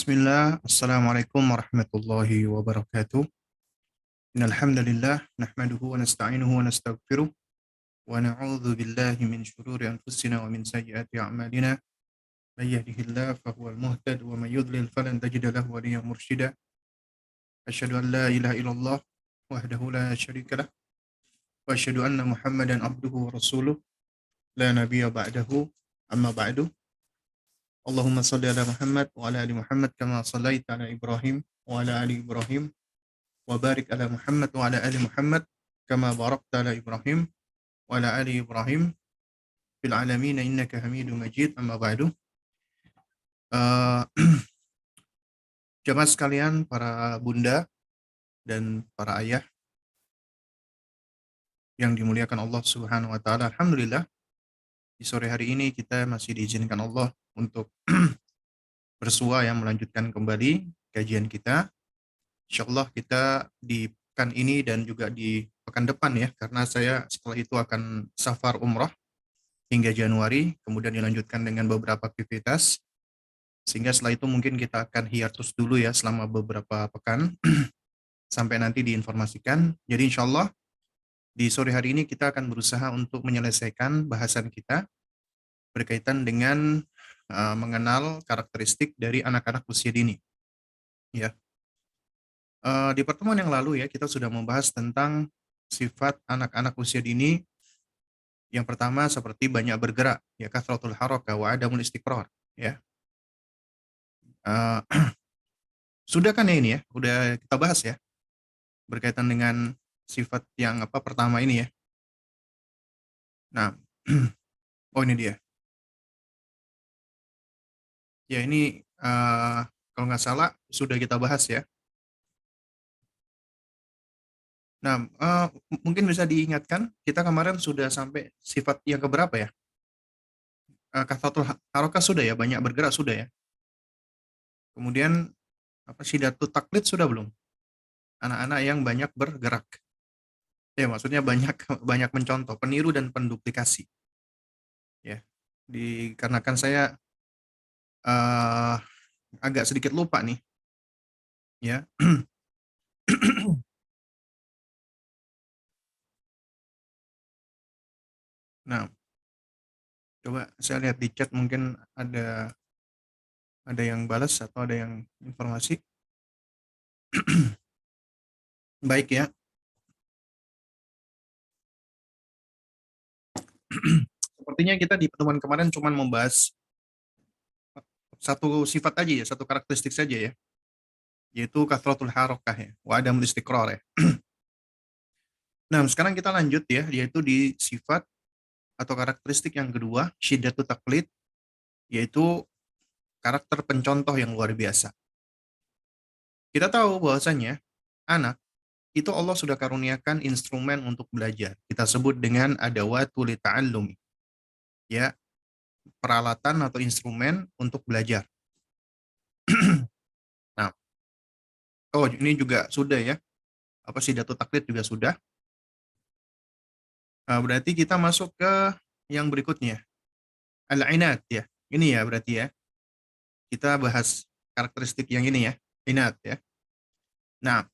Bismillah, Assalamualaikum warahmatullahi wabarakatuh. Innal hamdalillah nahmaduhu wa nasta'inuhu wa nastaghfiruh wa na'udzu billahi min shururi anfusina wa min sayyiati a'malina. May yahdihillahu fahuwal muhtad wa may yudlil falan tajida lahu waliyyan mursyida. Asyhadu an la ilaha illallah wahdahu la syarika lah wa asyhadu anna Muhammadan abduhu wa rasuluh la nabiyya ba'dahu. Amma ba'du. Allahumma shalli ala Muhammad wa ala ali Muhammad kama shallaita ala Ibrahim wa ala ali Ibrahim wa barik ala Muhammad wa ala ali Muhammad kama barakta ala Ibrahim wa ala ali Ibrahim fil alamin innaka Hamidum Majid. Amma ba'du. Jemaah sekalian, para bunda dan para ayah yang dimuliakan Allah Subhanahu wa taala. Alhamdulillah, di sore hari ini kita masih diizinkan Allah untuk bersua yang melanjutkan kembali kajian kita. Insyaallah kita di pekan ini dan juga di pekan depan ya, karena saya setelah itu akan safar umrah hingga Januari, kemudian dilanjutkan dengan beberapa aktivitas, sehingga setelah itu mungkin kita akan hiatus dulu ya selama beberapa pekan, sampai nanti diinformasikan. Jadi insyaallah di sore hari ini kita akan berusaha untuk menyelesaikan bahasan kita berkaitan dengan mengenal karakteristik dari anak-anak usia dini. Ya. Di pertemuan yang lalu ya kita sudah membahas tentang sifat anak-anak usia dini. Yang pertama seperti banyak bergerak, ya, kathratul harakah wa adamul istiqrar, ya. Sudah kan ya ini ya, udah kita bahas ya berkaitan dengan sifat yang pertama ini ya. Nah, oh ini dia. Ya ini kalau nggak salah sudah kita bahas ya. Nah, mungkin bisa diingatkan, kita kemarin sudah sampai sifat yang keberapa ya? Kathratul harakah sudah ya, banyak bergerak sudah ya. Kemudian syiddatut taklid sudah belum? Anak-anak yang banyak bergerak. Ya, maksudnya banyak banyak mencontoh, peniru dan penduplikasi. Ya. Dikarenakan saya agak sedikit lupa nih. Ya. Nah, coba saya lihat di chat, mungkin ada yang balas atau ada yang informasi. Baik ya. Sepertinya kita di pertemuan kemarin cuma membahas satu sifat aja ya, satu karakteristik saja ya, yaitu kathratul harakah ya, wa adamul istiqrar ya. Nah, sekarang kita lanjut ya, yaitu di sifat atau karakteristik yang kedua, syiddatut taklid, yaitu karakter pencontoh yang luar biasa. Kita tahu bahwasanya anak itu Allah sudah karuniakan instrumen untuk belajar. Kita sebut dengan adawatul ta'allumi. Ya, peralatan atau instrumen untuk belajar. Nah, oh ini juga sudah ya. Syiddatut taklid juga sudah. Berarti kita masuk ke yang berikutnya. Al-inat ya. Ini ya berarti ya. Kita bahas karakteristik yang ini ya. Inat ya. Nah,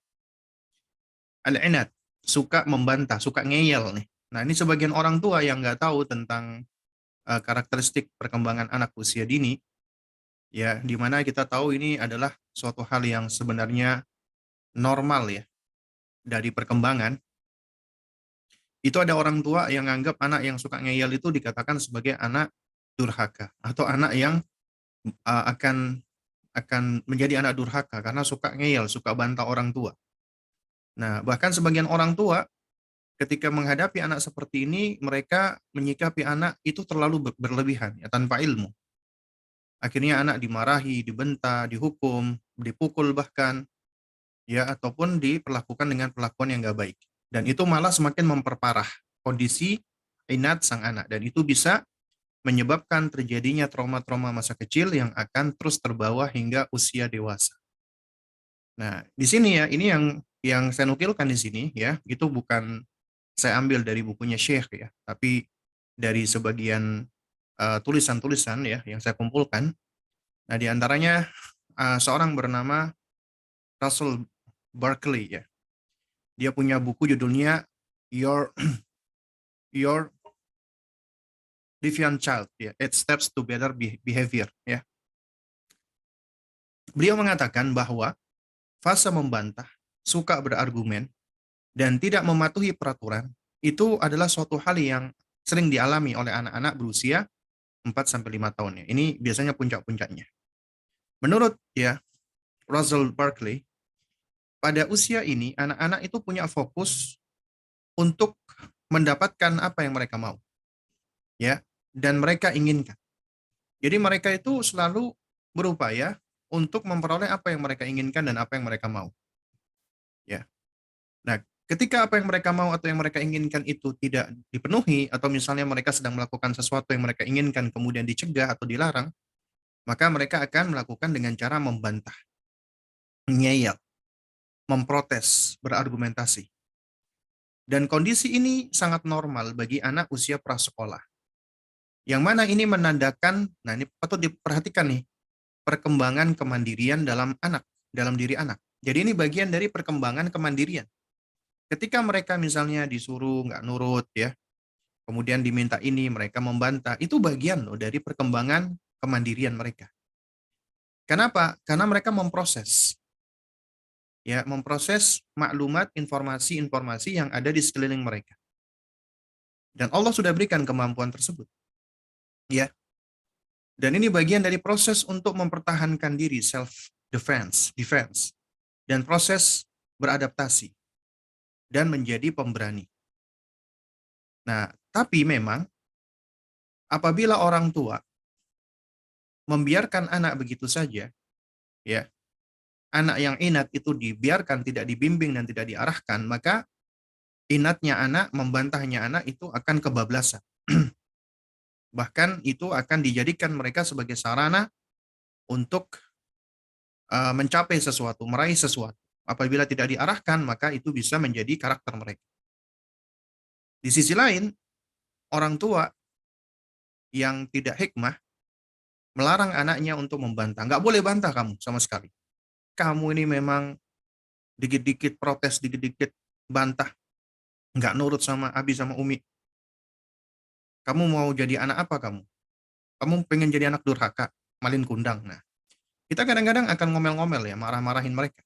al-inat, suka membantah, suka ngeyel nih. Nah, ini sebagian orang tua yang nggak tahu tentang karakteristik perkembangan anak usia dini, ya, di mana kita tahu ini adalah suatu hal yang sebenarnya normal ya dari perkembangan. Itu ada orang tua yang anggap anak yang suka ngeyel itu dikatakan sebagai anak durhaka atau anak yang akan menjadi anak durhaka karena suka ngeyel, suka bantah orang tua. Nah, bahkan sebagian orang tua ketika menghadapi anak seperti ini, mereka menyikapi anak itu terlalu berlebihan ya, tanpa ilmu. Akhirnya anak dimarahi, dibentak, dihukum, dipukul bahkan, ya, ataupun diperlakukan dengan perlakuan yang nggak baik. Dan itu malah semakin memperparah kondisi inat sang anak. Dan itu bisa menyebabkan terjadinya trauma-trauma masa kecil yang akan terus terbawa hingga usia dewasa. Nah, di sini ya, ini yang saya nukilkan di sini ya, itu bukan saya ambil dari bukunya Syekh ya, tapi dari sebagian tulisan-tulisan ya yang saya kumpulkan. Nah, di antaranya seorang bernama Russell Barkley ya. Dia punya buku judulnya Your Your Deviant Child ya, 8 Steps to Better Behavior ya. Beliau mengatakan bahwa fase membantah, suka berargumen, dan tidak mematuhi peraturan itu adalah suatu hal yang sering dialami oleh anak-anak berusia 4 sampai 5 tahun ya. Ini biasanya puncak-puncaknya. Menurut ya Russell Barkley, pada usia ini anak-anak itu punya fokus untuk mendapatkan apa yang mereka mau ya dan mereka inginkan. Jadi mereka itu selalu berupaya untuk memperoleh apa yang mereka inginkan dan apa yang mereka mau. Ya. Nah, ketika apa yang mereka mau atau yang mereka inginkan itu tidak dipenuhi atau misalnya mereka sedang melakukan sesuatu yang mereka inginkan kemudian dicegah atau dilarang, maka mereka akan melakukan dengan cara membantah, ngeyel, memprotes, berargumentasi. Dan kondisi ini sangat normal bagi anak usia prasekolah. Yang mana ini menandakan, nah ini patut diperhatikan nih, perkembangan kemandirian dalam diri anak. Jadi ini bagian dari perkembangan kemandirian. Ketika mereka misalnya disuruh nggak nurut ya, kemudian diminta ini, mereka membantah, itu bagian loh dari perkembangan kemandirian mereka. Kenapa? Karena mereka memproses. Ya, memproses maklumat, informasi-informasi yang ada di sekeliling mereka. Dan Allah sudah berikan kemampuan tersebut. Ya, dan ini bagian dari proses untuk mempertahankan diri, self defense, dan proses beradaptasi dan menjadi pemberani. Nah, tapi memang apabila orang tua membiarkan anak begitu saja, ya, anak yang inat itu dibiarkan, tidak dibimbing dan tidak diarahkan, maka inatnya anak, membantahnya anak itu akan kebablasan. Bahkan itu akan dijadikan mereka sebagai sarana untuk mencapai sesuatu, meraih sesuatu. Apabila tidak diarahkan, maka itu bisa menjadi karakter mereka. Di sisi lain, orang tua yang tidak hikmah melarang anaknya untuk membantah. Nggak boleh bantah kamu sama sekali. Kamu ini memang dikit-dikit protes, dikit-dikit bantah. Nggak nurut sama Abi sama Umi. Kamu mau jadi anak apa kamu? Kamu pengen jadi anak durhaka, malin kundang. Nah, kita kadang-kadang akan ngomel-ngomel ya, marah-marahin mereka.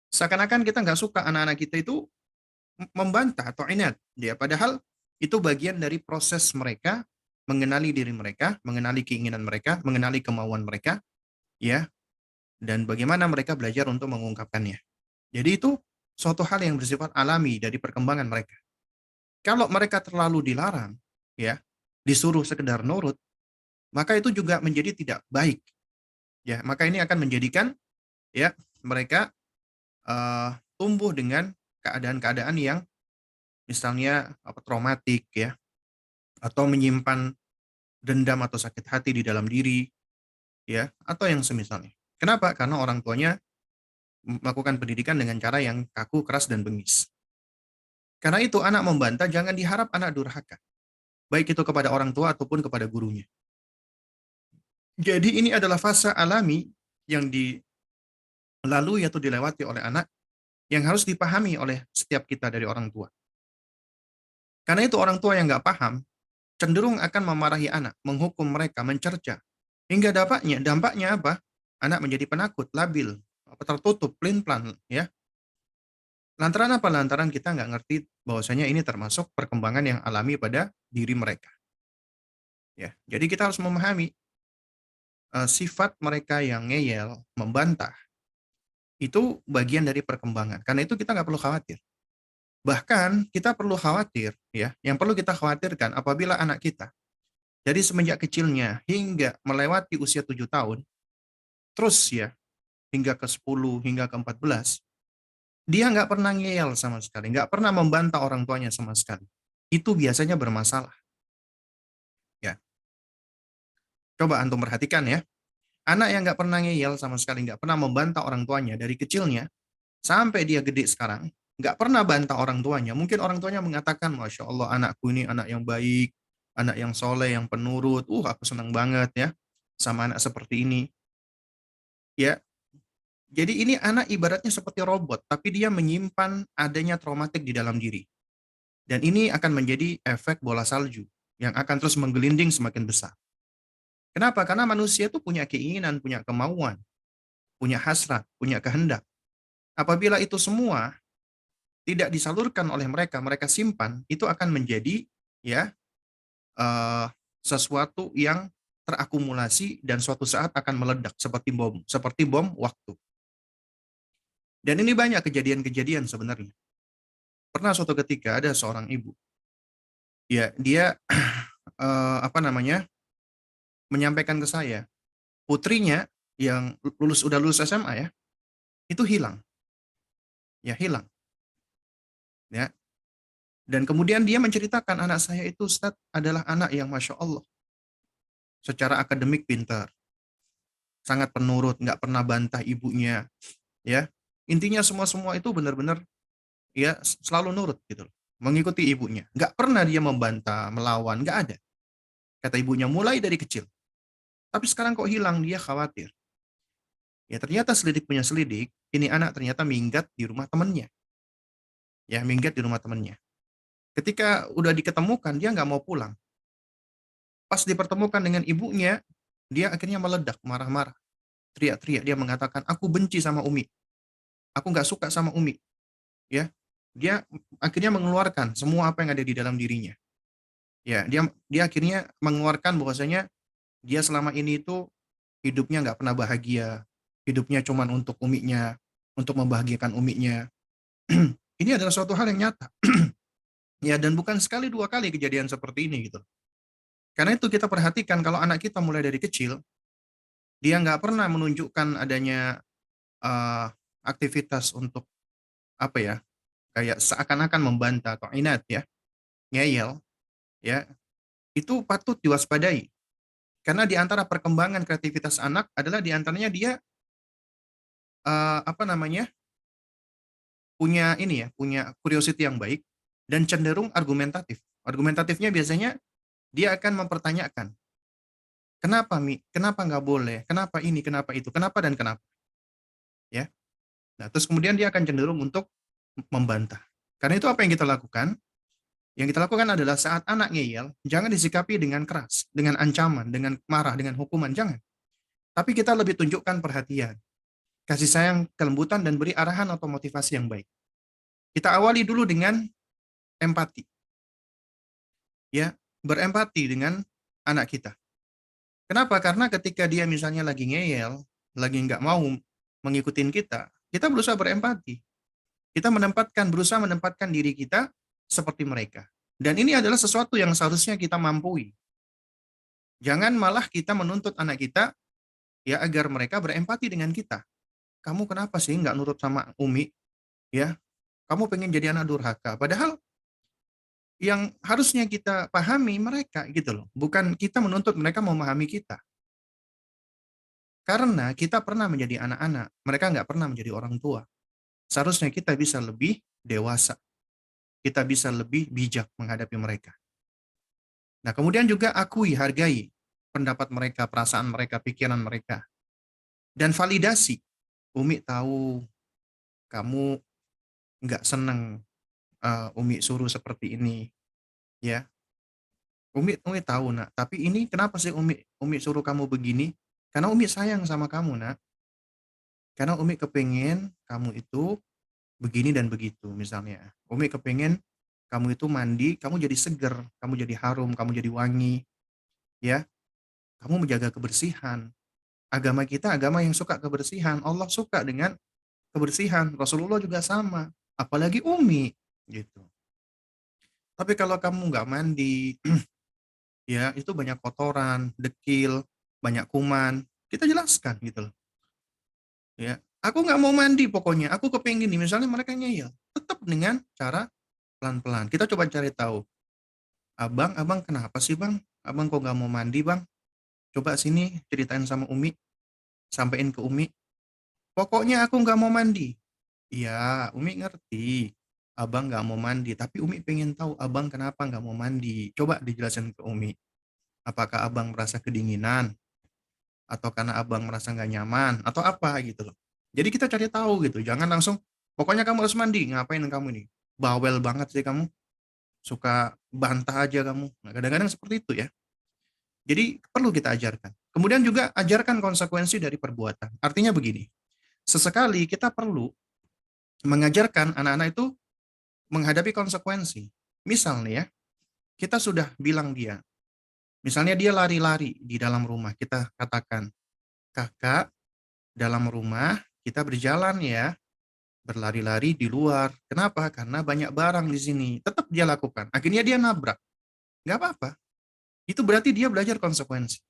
Seakan-akan kita nggak suka anak-anak kita itu membantah atau inat. Ya, padahal itu bagian dari proses mereka mengenali diri mereka, mengenali keinginan mereka, mengenali kemauan mereka, ya, dan bagaimana mereka belajar untuk mengungkapkannya. Jadi itu suatu hal yang bersifat alami dari perkembangan mereka. Kalau mereka terlalu dilarang, ya, disuruh sekedar nurut, maka itu juga menjadi tidak baik. Ya, maka ini akan menjadikan ya mereka tumbuh dengan keadaan-keadaan yang misalnya traumatik ya, atau menyimpan dendam atau sakit hati di dalam diri ya, atau yang semisalnya. Kenapa? Karena orang tuanya melakukan pendidikan dengan cara yang kaku, keras dan bengis. Karena itu anak membantah jangan diharap anak durhaka, baik itu kepada orang tua ataupun kepada gurunya. Jadi ini adalah fase alami yang dilalui atau dilewati oleh anak yang harus dipahami oleh setiap kita dari orang tua. Karena itu orang tua yang nggak paham cenderung akan memarahi anak, menghukum mereka, mencerca. Hingga dampaknya apa? Anak menjadi penakut, labil, tertutup, pelin-pelan, ya. Lantaran apa? Lantaran kita nggak ngerti bahwasanya ini termasuk perkembangan yang alami pada diri mereka. Ya, jadi kita harus memahami sifat mereka yang ngeyel, membantah, itu bagian dari perkembangan. Karena itu kita nggak perlu khawatir. Bahkan kita perlu khawatir, ya. Yang perlu kita khawatirkan apabila anak kita dari semenjak kecilnya hingga melewati usia 7 tahun, terus ya, hingga ke 10, hingga ke 14, dia nggak pernah ngeyel sama sekali, nggak pernah membantah orang tuanya sama sekali. Itu biasanya bermasalah. Ya, coba antum perhatikan ya. Anak yang nggak pernah ngeyel sama sekali, nggak pernah membantah orang tuanya dari kecilnya, sampai dia gede sekarang, nggak pernah bantah orang tuanya. Mungkin orang tuanya mengatakan, Masya Allah, anakku ini anak yang baik, anak yang soleh, yang penurut. Aku senang banget ya sama anak seperti ini. Ya, Jadi ini anak ibaratnya seperti robot, tapi dia menyimpan adanya traumatik di dalam diri. Dan ini akan menjadi efek bola salju yang akan terus menggelinding semakin besar. Kenapa? Karena manusia itu punya keinginan, punya kemauan, punya hasrat, punya kehendak. Apabila itu semua tidak disalurkan oleh mereka, mereka simpan, itu akan menjadi ya eh, sesuatu yang terakumulasi dan suatu saat akan meledak seperti bom waktu. Dan ini banyak kejadian-kejadian sebenarnya. Pernah suatu ketika ada seorang ibu, ya dia apa namanya menyampaikan ke saya, putrinya yang udah lulus SMA ya, itu hilang, ya hilang, ya. Dan kemudian dia menceritakan anak saya itu Ustaz adalah anak yang masya Allah secara akademik pintar, sangat penurut, nggak pernah bantah ibunya, ya. Intinya semua itu benar-benar ya selalu nurut gitu loh, mengikuti ibunya, nggak pernah dia membantah, melawan, nggak ada. Kata ibunya mulai dari kecil. Tapi sekarang kok hilang, dia khawatir. Ya ternyata selidik punya selidik, ini anak ternyata minggat di rumah temannya. Ya minggat di rumah temannya. Ketika udah diketemukan, dia nggak mau pulang. Pas dipertemukan dengan ibunya, dia akhirnya meledak, marah-marah. Teriak-teriak, dia mengatakan, aku benci sama Umi. Aku nggak suka sama Umi. Ya, dia akhirnya mengeluarkan semua apa yang ada di dalam dirinya. Ya, dia akhirnya mengeluarkan bahwasanya dia selama ini itu hidupnya nggak pernah bahagia. Hidupnya cuma untuk uminya, untuk membahagiakan uminya. Ini adalah suatu hal yang nyata. Ya, dan bukan sekali dua kali kejadian seperti ini gitu. Karena itu kita perhatikan kalau anak kita mulai dari kecil, dia nggak pernah menunjukkan adanya eh, aktivitas untuk apa ya, kayak seakan-akan membantah atau inat ya, ngeyel, ya, itu patut diwaspadai. Karena di antara perkembangan kreativitas anak adalah di antaranya dia apa namanya, punya ini ya, punya curiosity yang baik dan cenderung argumentatif. Argumentatifnya biasanya dia akan mempertanyakan, kenapa Mi? Kenapa nggak boleh? Kenapa ini? Kenapa itu? Kenapa dan kenapa? Ya. Nah, terus kemudian dia akan cenderung untuk membantah. Karena itu apa yang kita lakukan? Yang kita lakukan adalah saat anak ngeyel, jangan disikapi dengan keras, dengan ancaman, dengan marah, dengan hukuman, jangan. Tapi kita lebih tunjukkan perhatian, kasih sayang, kelembutan, dan beri arahan atau motivasi yang baik. Kita awali dulu dengan empati, ya, berempati dengan anak kita. Kenapa? Karena ketika dia misalnya lagi ngeyel, lagi nggak mau mengikuti kita, kita berusaha berempati. Kita berusaha menempatkan diri kita seperti mereka. Dan ini adalah sesuatu yang seharusnya kita mampu. Jangan malah kita menuntut anak kita ya agar mereka berempati dengan kita. Kamu kenapa sih nggak nurut sama Umi? Ya, kamu pengen jadi anak durhaka. Padahal yang harusnya kita pahami mereka gitu loh. Bukan kita menuntut mereka memahami kita. Karena kita pernah menjadi anak-anak, mereka nggak pernah menjadi orang tua. Seharusnya kita bisa lebih dewasa, kita bisa lebih bijak menghadapi mereka. Nah, kemudian juga akui, hargai pendapat mereka, perasaan mereka, pikiran mereka. Dan validasi. Umi tahu kamu nggak seneng Umi suruh seperti ini. Ya, Umi tahu nak. Tapi ini kenapa sih Umi suruh kamu begini? Karena Umi sayang sama kamu nak. Karena Umi kepengen kamu itu begini dan begitu misalnya. Umi kepengen kamu itu mandi, kamu jadi seger, kamu jadi harum, kamu jadi wangi, ya. Kamu menjaga kebersihan. Agama kita agama yang suka kebersihan. Allah suka dengan kebersihan. Rasulullah juga sama. Apalagi Umi, gitu. Tapi kalau kamu nggak mandi, ya itu banyak kotoran, dekil, banyak kuman. Kita jelaskan gitu loh. Ya, aku nggak mau mandi pokoknya. Aku kepengen nih. Misalnya mereka ngeyel, tetap dengan cara pelan-pelan. Kita coba cari tahu. Abang kenapa sih bang? Abang kok nggak mau mandi bang? Coba sini ceritain sama Umi, sampein ke Umi. Pokoknya aku nggak mau mandi. Iya, Umi ngerti. Abang nggak mau mandi, tapi Umi pengen tahu abang kenapa nggak mau mandi. Coba dijelasin ke Umi. Apakah abang merasa kedinginan? Atau karena abang merasa nggak nyaman? Atau apa gitu loh. Jadi kita cari tahu gitu, jangan langsung, "Pokoknya kamu harus mandi, ngapain kamu nih? Bawel banget sih kamu, suka bantah aja kamu." Nah, kadang-kadang seperti itu ya. Jadi perlu kita ajarkan. Kemudian juga ajarkan konsekuensi dari perbuatan. Artinya begini, sesekali kita perlu mengajarkan anak-anak itu menghadapi konsekuensi. Misal nih ya, kita sudah bilang dia, misalnya dia lari-lari di dalam rumah, kita katakan, "Kakak, dalam rumah kita berjalan ya, berlari-lari di luar." Kenapa? Karena banyak barang di sini. Tetap dia lakukan. Akhirnya dia nabrak. Nggak apa-apa. Itu berarti dia belajar konsekuensi.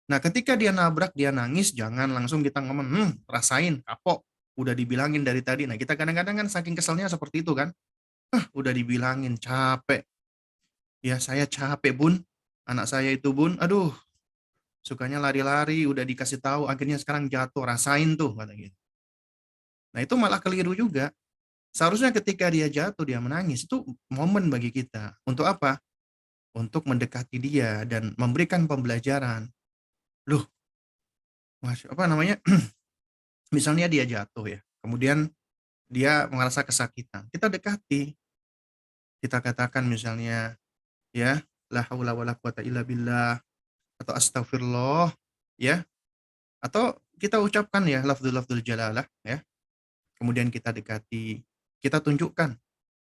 Nah, ketika dia nabrak, dia nangis, jangan langsung kita ngomong, rasain, kapok. Udah dibilangin dari tadi. Nah, kita kadang-kadang kan saking keselnya seperti itu kan. Udah dibilangin, capek. Ya, saya capek, Bun. Anak saya itu, Bun. Aduh, sukanya lari-lari, udah dikasih tahu, akhirnya sekarang jatuh, rasain tuh, kata gitu. Nah, itu malah keliru juga. Seharusnya ketika dia jatuh, dia menangis, itu momen bagi kita. Untuk apa? Untuk mendekati dia dan memberikan pembelajaran. Loh, apa namanya? Misalnya dia jatuh ya, kemudian dia merasa kesakitan. Kita dekati, kita katakan misalnya, ya, la haula wala quwata illa billah, atau astagfirullah, ya, atau kita ucapkan ya lafzul-lafzul jalalah, ya. Kemudian kita dekati, kita tunjukkan,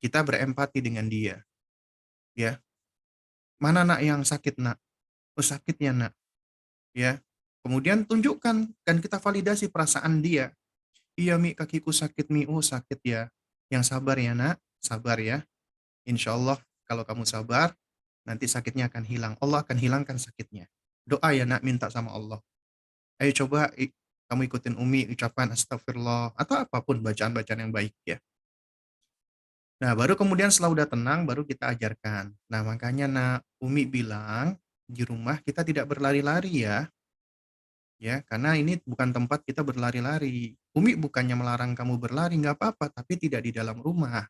kita berempati dengan dia, ya. Mana nak yang sakit nak? Oh sakit ya nak, ya. Kemudian tunjukkan dan kita validasi perasaan dia. Iya Mi, kakiku sakit Mi, oh sakit ya. Yang sabar ya nak, sabar ya. Insya Allah kalau kamu sabar, nanti sakitnya akan hilang. Allah akan hilangkan sakitnya. Doa ya nak, minta sama Allah. Ayo coba kamu ikutin Umi, ucapkan astagfirullah, atau apapun bacaan-bacaan yang baik ya. Nah, baru kemudian setelah udah tenang, baru kita ajarkan. Nah, makanya nak, Umi bilang, di rumah kita tidak berlari-lari ya. Ya, karena ini bukan tempat kita berlari-lari. Umi bukannya melarang kamu berlari, nggak apa-apa, tapi tidak di dalam rumah.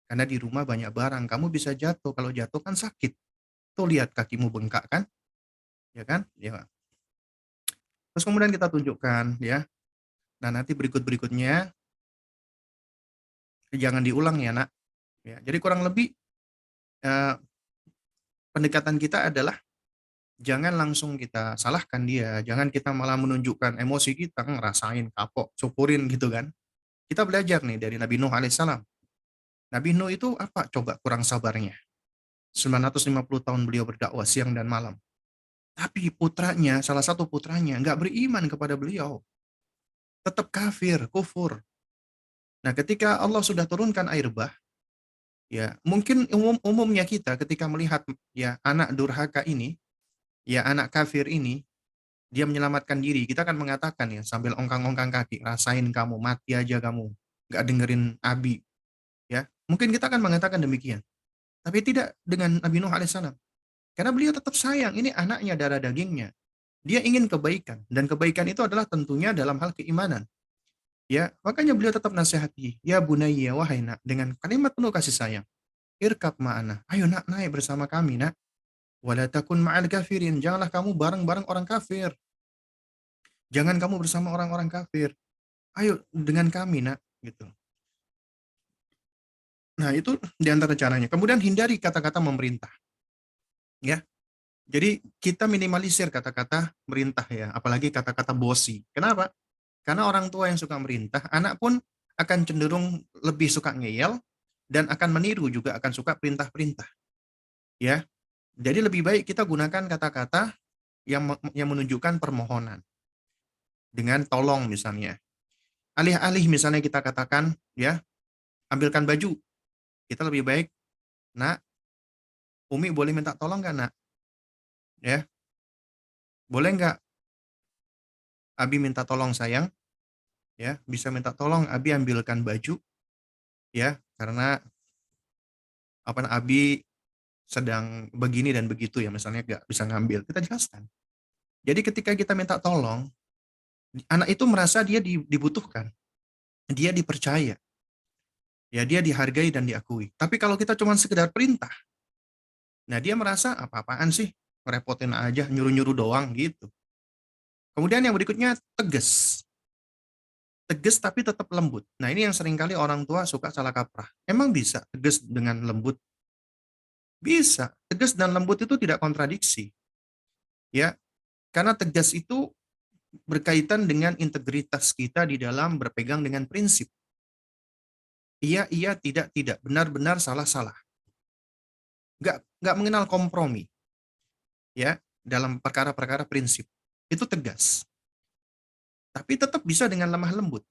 Karena di rumah banyak barang, kamu bisa jatuh. Kalau jatuh kan sakit. Tuh lihat kakimu bengkak kan, ya kan? Ya. Terus kemudian kita tunjukkan ya. Nah, nanti berikut-berikutnya jangan diulang ya, Nak. Ya. Jadi kurang lebih eh, pendekatan kita adalah jangan langsung kita salahkan dia, jangan kita malah menunjukkan emosi kita, ngerasain kapok, syukurin gitu kan. Kita belajar nih dari Nabi Nuh alaihissalam. Nabi Nuh itu apa coba kurang sabarnya? 950 tahun beliau berdakwah siang dan malam. Tapi putranya, salah satu putranya nggak beriman kepada beliau. Tetap kafir, kufur. Nah, ketika Allah sudah turunkan air bah, ya mungkin umumnya kita ketika melihat ya anak durhaka ini, ya anak kafir ini, dia menyelamatkan diri, kita akan mengatakan ya sambil ongkang-ongkang kaki, rasain kamu, mati aja kamu, nggak dengerin Abi, ya. Mungkin kita akan mengatakan demikian. Tapi tidak dengan Nabi Nuh alaihissalam. Karena beliau tetap sayang, ini anaknya, darah dagingnya. Dia ingin kebaikan, dan kebaikan itu adalah tentunya dalam hal keimanan. Ya, makanya beliau tetap nasihati, ya bunayya wahai nak, dengan kalimat penuh kasih sayang. Irkab ma'ana, ayo nak naik bersama kami nak. Wala takun ma'al kafirin, janganlah kamu bareng-bareng orang kafir. Jangan kamu bersama orang-orang kafir. Ayo dengan kami nak, gitu. Nah, itu diantara caranya. Kemudian hindari kata-kata memerintah, ya. Jadi kita minimalisir kata-kata merintah ya, apalagi kata-kata bosi. Kenapa? Karena orang tua yang suka merintah, anak pun akan cenderung lebih suka ngeyel dan akan meniru juga akan suka perintah-perintah, ya. Jadi lebih baik kita gunakan kata-kata yang menunjukkan permohonan dengan tolong misalnya. Alih-alih misalnya kita katakan, ya, ambilkan baju. Kita lebih baik, "Nak, Umi boleh minta tolong nggak, Nak?" Ya, "Boleh nggak Abi minta tolong sayang?" Ya, bisa minta tolong Abi ambilkan baju, ya, karena apa Abi sedang begini dan begitu ya, misalnya nggak bisa ngambil. Kita jelaskan. Jadi ketika kita minta tolong, anak itu merasa dia dibutuhkan, dia dipercaya, ya dia dihargai dan diakui. Tapi kalau kita cuma sekedar perintah, nah dia merasa apa-apaan sih, ngerepotin aja, nyuruh-nyuruh doang gitu. Kemudian yang berikutnya tegas. tegas tapi tetap lembut. Nah, ini yang seringkali orang tua suka salah kaprah. Emang bisa tegas dengan lembut? Bisa. Tegas dan lembut itu tidak kontradiksi, ya. Karena tegas itu berkaitan dengan integritas kita di dalam berpegang dengan prinsip. Iya, iya, tidak, tidak. Benar, benar, salah, salah. Nggak mengenal kompromi, ya, dalam perkara-perkara prinsip. Itu tegas. Tapi tetap bisa dengan lemah lembut.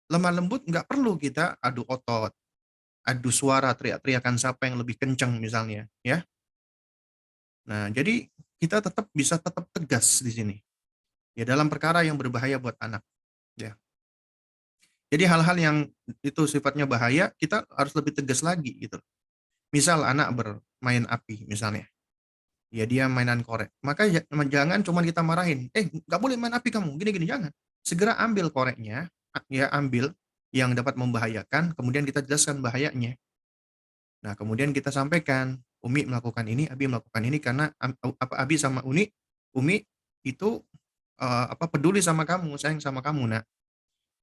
Lemah lembut nggak perlu kita adu otot, adu suara, teriak-teriakan siapa yang lebih kencang misalnya, ya. Nah, jadi kita tetap bisa tetap tegas di sini. Ya, dalam perkara yang berbahaya buat anak, ya. Jadi hal-hal yang itu sifatnya bahaya, kita harus lebih tegas lagi gitu. Misal anak bermain api misalnya, ya dia mainan korek. Maka jangan cuma kita marahin, nggak boleh main api kamu, gini-gini, jangan. Segera ambil koreknya, ya ambil yang dapat membahayakan, kemudian kita jelaskan bahayanya. Nah, kemudian kita sampaikan, Umi melakukan ini, Abi melakukan ini karena Abi sama Umi itu peduli sama kamu, sayang sama kamu. Nah,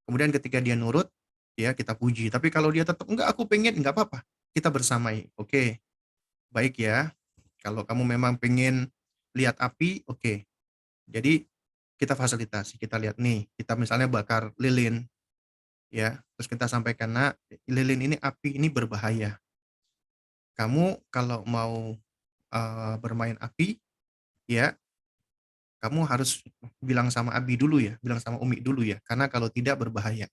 kemudian ketika dia nurut, ya kita puji. Tapi kalau dia tetap enggak, aku pengen, enggak apa-apa. Kita bersamai. Oke, baik ya. Kalau kamu memang pengen lihat api, oke. Jadi kita fasilitasi, kita lihat nih, kita misalnya bakar lilin, ya. Terus kita sampaikan, "Nak, lilin ini api ini berbahaya. Kamu kalau mau bermain api, ya, kamu harus bilang sama Abi dulu ya, bilang sama Umi dulu ya, karena kalau tidak berbahaya,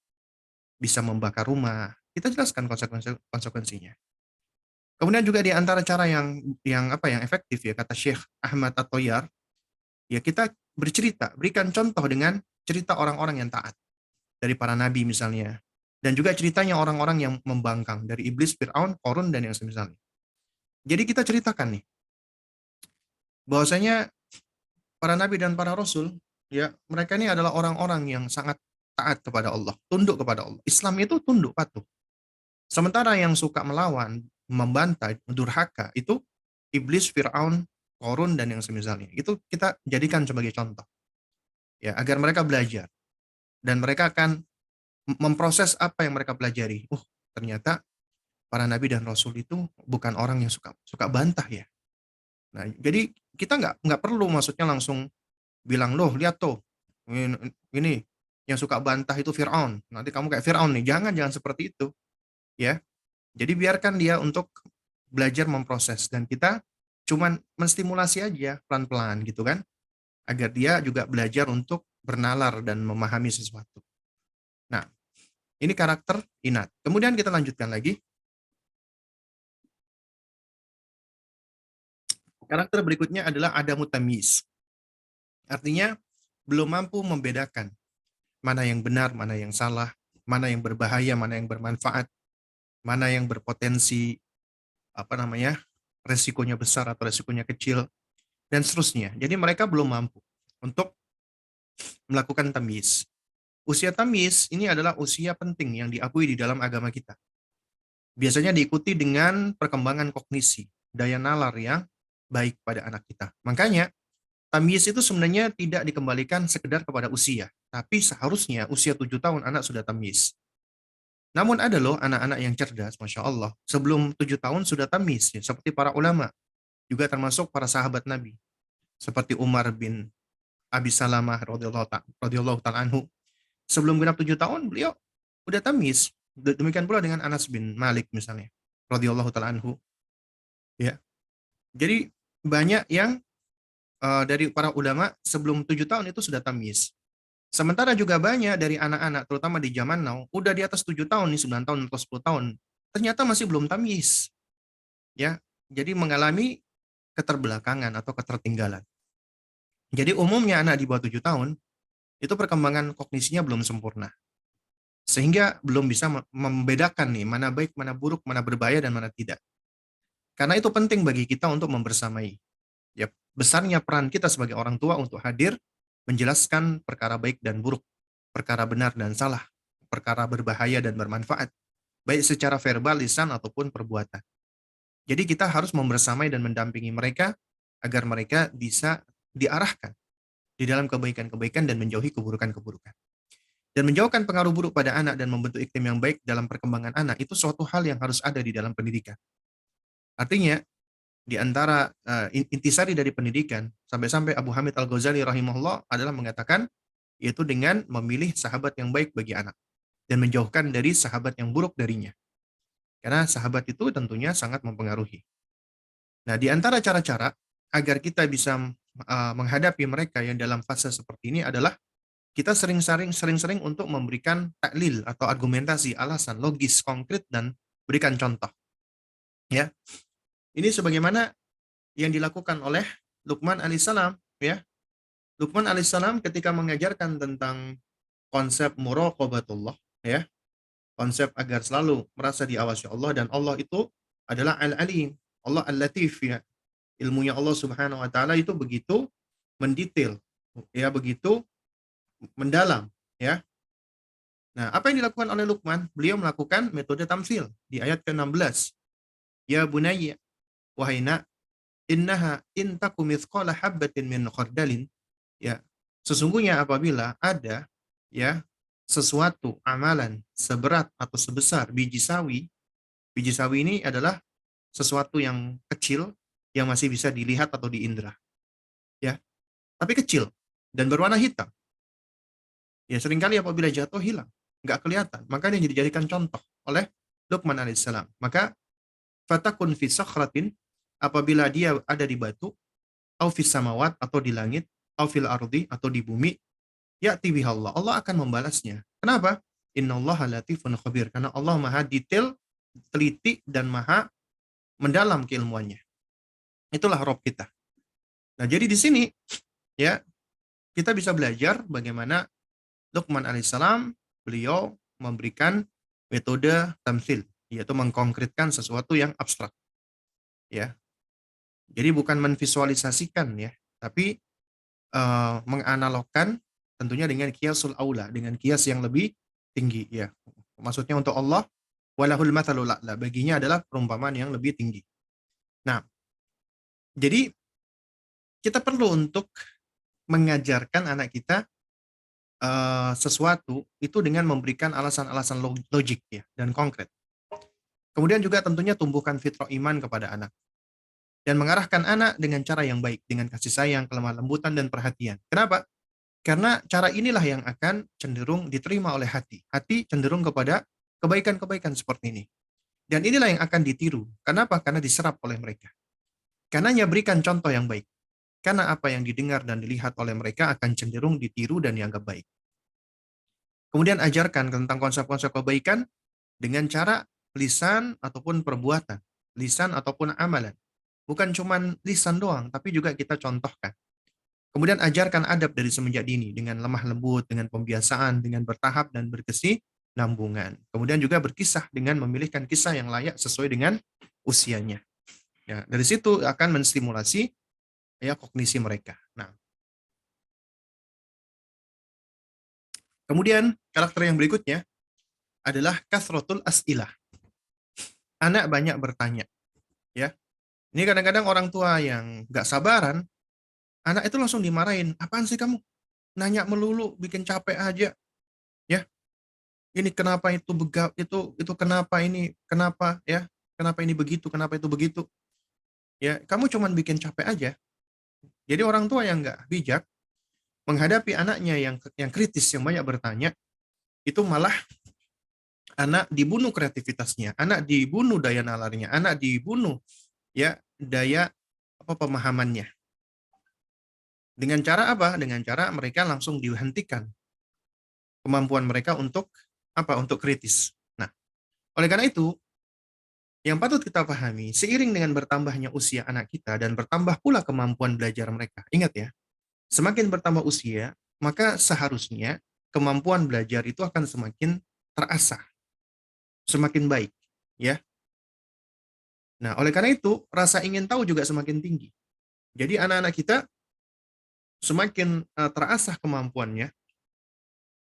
bisa membakar rumah." Kita jelaskan konsekuensinya. Kemudian juga di antara cara yang efektif ya kata Syekh Ahmad At-Thoyar, ya kita bercerita, berikan contoh dengan cerita orang-orang yang taat dari para nabi misalnya, dan juga ceritanya orang-orang yang membangkang dari iblis, Fir'aun, Korun dan yang semisalnya. Jadi kita ceritakan nih bahwasanya para nabi dan para rasul, ya, mereka ini adalah orang-orang yang sangat taat kepada Allah, tunduk kepada Allah. Islam itu tunduk patuh. Sementara yang suka melawan, membantai, durhaka itu iblis, Firaun, Korun dan yang semisalnya. Itu kita jadikan sebagai contoh, ya, agar mereka belajar dan mereka akan memproses apa yang mereka pelajari. Ternyata para nabi dan rasul itu bukan orang yang suka suka bantah ya. Nah, jadi kita nggak perlu maksudnya langsung bilang, loh lihat tuh, ini yang suka bantah itu Firaun. Nanti kamu kayak Firaun nih. Jangan seperti itu, ya. Jadi biarkan dia untuk belajar memproses dan kita cuman menstimulasi aja pelan-pelan gitu kan, agar dia juga belajar untuk bernalar dan memahami sesuatu. Nah, ini karakter inat. Kemudian kita lanjutkan lagi. Karakter berikutnya adalah adamu tamyiz. Artinya belum mampu membedakan mana yang benar, mana yang salah, mana yang berbahaya, mana yang bermanfaat, mana yang berpotensi resikonya besar atau resikonya kecil dan seterusnya. Jadi mereka belum mampu untuk melakukan tamyiz. Usia tamyiz ini adalah usia penting yang diakui di dalam agama kita. Biasanya diikuti dengan perkembangan kognisi, daya nalar yang baik pada anak kita. Makanya tamyiz itu sebenarnya tidak dikembalikan sekedar kepada usia, tapi seharusnya usia 7 tahun anak sudah tamyiz. Namun ada loh anak-anak yang cerdas, Masya Allah, sebelum 7 tahun sudah tamyiz, ya, seperti para ulama, juga termasuk para sahabat Nabi, seperti Umar bin Abi Salamah radhiyallahu ta'ala anhu. Sebelum genap 7 tahun, beliau udah tamyiz. Demikian pula dengan Anas bin Malik misalnya, radhiyallahu ta'ala anhu. Ya. Jadi banyak yang dari para ulama sebelum 7 tahun itu sudah tamyiz. Sementara juga banyak dari anak-anak, terutama di zaman now, udah di atas 7 tahun nih, 9 tahun atau 10 tahun, ternyata masih belum tamyiz. Ya, jadi mengalami keterbelakangan atau ketertinggalan. Jadi umumnya anak di bawah 7 tahun, itu perkembangan kognisinya belum sempurna. Sehingga belum bisa membedakan nih, mana baik, mana buruk, mana berbahaya, dan mana tidak. Karena itu penting bagi kita untuk membersamai. Ya, besarnya peran kita sebagai orang tua untuk hadir, menjelaskan perkara baik dan buruk, perkara benar dan salah, perkara berbahaya dan bermanfaat, baik secara verbal, lisan, ataupun perbuatan. Jadi kita harus membersamai dan mendampingi mereka agar mereka bisa diarahkan di dalam kebaikan-kebaikan dan menjauhi keburukan-keburukan. Dan menjauhkan pengaruh buruk pada anak dan membentuk iklim yang baik dalam perkembangan anak itu suatu hal yang harus ada di dalam pendidikan. Artinya, di antara intisari dari pendidikan, sampai-sampai Abu Hamid Al-Ghazali rahimahullah adalah mengatakan, yaitu dengan memilih sahabat yang baik bagi anak dan menjauhkan dari sahabat yang buruk darinya. Karena sahabat itu tentunya sangat mempengaruhi. Nah, di antara cara-cara agar kita bisa menghadapi mereka yang dalam fase seperti ini adalah kita sering-sering untuk memberikan taklil atau argumentasi, alasan, logis, konkret, dan berikan contoh. Ya, ini sebagaimana yang dilakukan oleh Luqman alaihissalam. Ya, Luqman alaihissalam ketika mengajarkan tentang konsep muraqabatullah, ya, konsep agar selalu merasa diawasi Allah, dan Allah itu adalah Al-Alim, Allah Al-Latif, ya. Ilmunya Allah Subhanahu wa taala itu begitu mendetail, ya, begitu mendalam, ya. Nah, apa yang dilakukan oleh Luqman? Beliau melakukan metode tamsil di ayat ke-16. Ya bunayya, wahai nak, innaha in taku mithqala habbatin min khardalin, ya. Sesungguhnya apabila ada, ya, sesuatu amalan seberat atau sebesar biji sawi. Biji sawi ini adalah sesuatu yang kecil yang masih bisa dilihat atau diindra, ya. Tapi kecil dan berwarna hitam. Ya, seringkali apabila jatuh hilang, nggak kelihatan. Makanya dijadikan contoh oleh Luqman alaihissalam. Maka fatakun fi sakhratin, apabila dia ada di batu, au fis samawat atau di langit, au fil ardi atau di bumi, ya'ti bihallah, Allah akan membalasnya. Kenapa? Innallaha latifun khabir, karena Allah maha detail, teliti, dan maha mendalam keilmuannya. Itulah Rob kita. Nah, jadi di sini, ya, kita bisa belajar bagaimana Luqman alaihissalam, beliau memberikan metode tamsil, yaitu mengkonkretkan sesuatu yang abstrak. Ya. Jadi bukan menvisualisasikan, ya, tapi menganalogkan tentunya dengan kiasul aula, dengan kias yang lebih tinggi, ya. Maksudnya untuk Allah, walahul matsalul a'la, baginya adalah perumpamaan yang lebih tinggi. Nah, jadi kita perlu untuk mengajarkan anak kita sesuatu itu dengan memberikan alasan-alasan logik, ya, dan konkret. Kemudian juga tentunya tumbuhkan fitrah iman kepada anak dan mengarahkan anak dengan cara yang baik, dengan kasih sayang, kelemah lembutan, dan perhatian. Kenapa? Karena cara inilah yang akan cenderung diterima oleh hati. Hati cenderung kepada kebaikan-kebaikan seperti ini. Dan inilah yang akan ditiru. Kenapa? Karena diserap oleh mereka. Karenanya berikan contoh yang baik. Karena apa yang didengar dan dilihat oleh mereka akan cenderung ditiru dan dianggap baik. Kemudian ajarkan tentang konsep-konsep kebaikan dengan cara lisan ataupun perbuatan. Lisan ataupun amalan. Bukan cuma lisan doang, tapi juga kita contohkan. Kemudian ajarkan adab dari semenjak dini dengan lemah lembut, dengan pembiasaan, dengan bertahap dan berkesinambungan. Kemudian juga berkisah dengan memilihkan kisah yang layak sesuai dengan usianya. Ya, dari situ akan menstimulasi, ya, kognisi mereka. Nah, kemudian karakter yang berikutnya adalah kasrotul as'ilah. Anak banyak bertanya, ya. Ini kadang-kadang orang tua yang nggak sabaran, anak itu langsung dimarahin. Apaan sih kamu? Nanya melulu, bikin capek aja. Ya, ini kenapa itu itu kenapa ini, kenapa, ya, kenapa ini begitu, kenapa itu begitu. Ya, kamu cuman bikin capek aja. Jadi orang tua yang nggak bijak menghadapi anaknya yang kritis, yang banyak bertanya, itu malah anak dibunuh kreativitasnya, anak dibunuh daya nalarnya, anak dibunuh, ya, daya pemahamannya. Dengan cara apa? Dengan cara mereka langsung dihentikan kemampuan mereka untuk apa? Untuk kritis. Nah, oleh karena itu, yang patut kita pahami, seiring dengan bertambahnya usia anak kita dan bertambah pula kemampuan belajar mereka. Ingat, ya, semakin bertambah usia, maka seharusnya kemampuan belajar itu akan semakin terasah, semakin baik, ya. Nah, oleh karena itu, rasa ingin tahu juga semakin tinggi. Jadi anak-anak kita semakin terasah kemampuannya,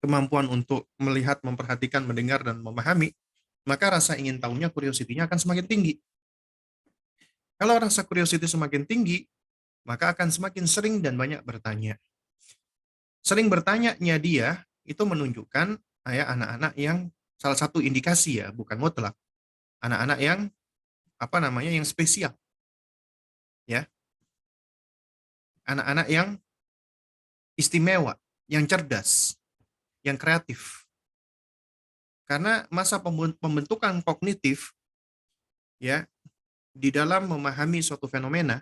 kemampuan untuk melihat, memperhatikan, mendengar, dan memahami, maka rasa ingin tahunya, curiosity-nya akan semakin tinggi. Kalau rasa curiosity semakin tinggi, maka akan semakin sering dan banyak bertanya. Sering bertanyanya dia itu menunjukkan anak-anak yang salah satu indikasi ya, bukan mutlak. Anak-anak yang apa namanya yang spesial ya, anak-anak yang istimewa, yang cerdas, yang kreatif. Karena masa pembentukan kognitif ya di dalam memahami suatu fenomena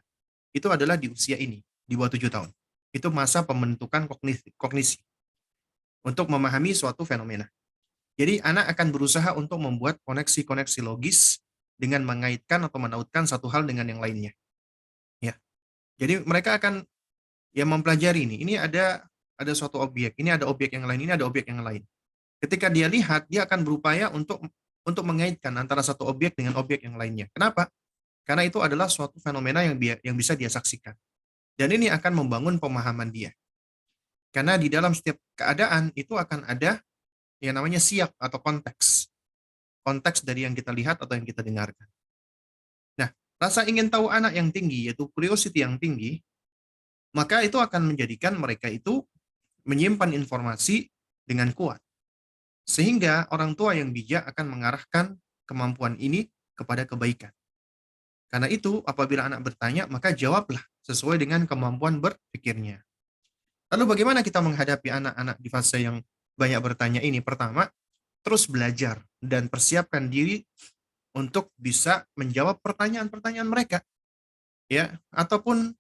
itu adalah di usia ini, di bawah 7 tahun. Itu masa pembentukan kognisi untuk memahami suatu fenomena. Jadi anak akan berusaha untuk membuat koneksi-koneksi logis dengan mengaitkan atau menautkan satu hal dengan yang lainnya. Ya. Jadi mereka akan ya mempelajari ini. Ini ada suatu objek, ini ada objek yang lain, ini ada objek yang lain. Ketika dia lihat, dia akan berupaya untuk mengaitkan antara satu objek dengan objek yang lainnya. Kenapa? Karena itu adalah suatu fenomena yang bisa dia saksikan. Dan ini akan membangun pemahaman dia. Karena di dalam setiap keadaan itu akan ada yang namanya siyak atau konteks. Konteks dari yang kita lihat atau yang kita dengarkan. Nah, rasa ingin tahu anak yang tinggi, yaitu curiosity yang tinggi, maka itu akan menjadikan mereka itu menyimpan informasi dengan kuat. Sehingga orang tua yang bijak akan mengarahkan kemampuan ini kepada kebaikan. Karena itu, apabila anak bertanya, maka jawablah sesuai dengan kemampuan berpikirnya. Lalu bagaimana kita menghadapi anak-anak di fase yang banyak bertanya ini? Pertama, terus belajar dan persiapkan diri untuk bisa menjawab pertanyaan-pertanyaan mereka. Ya, ataupun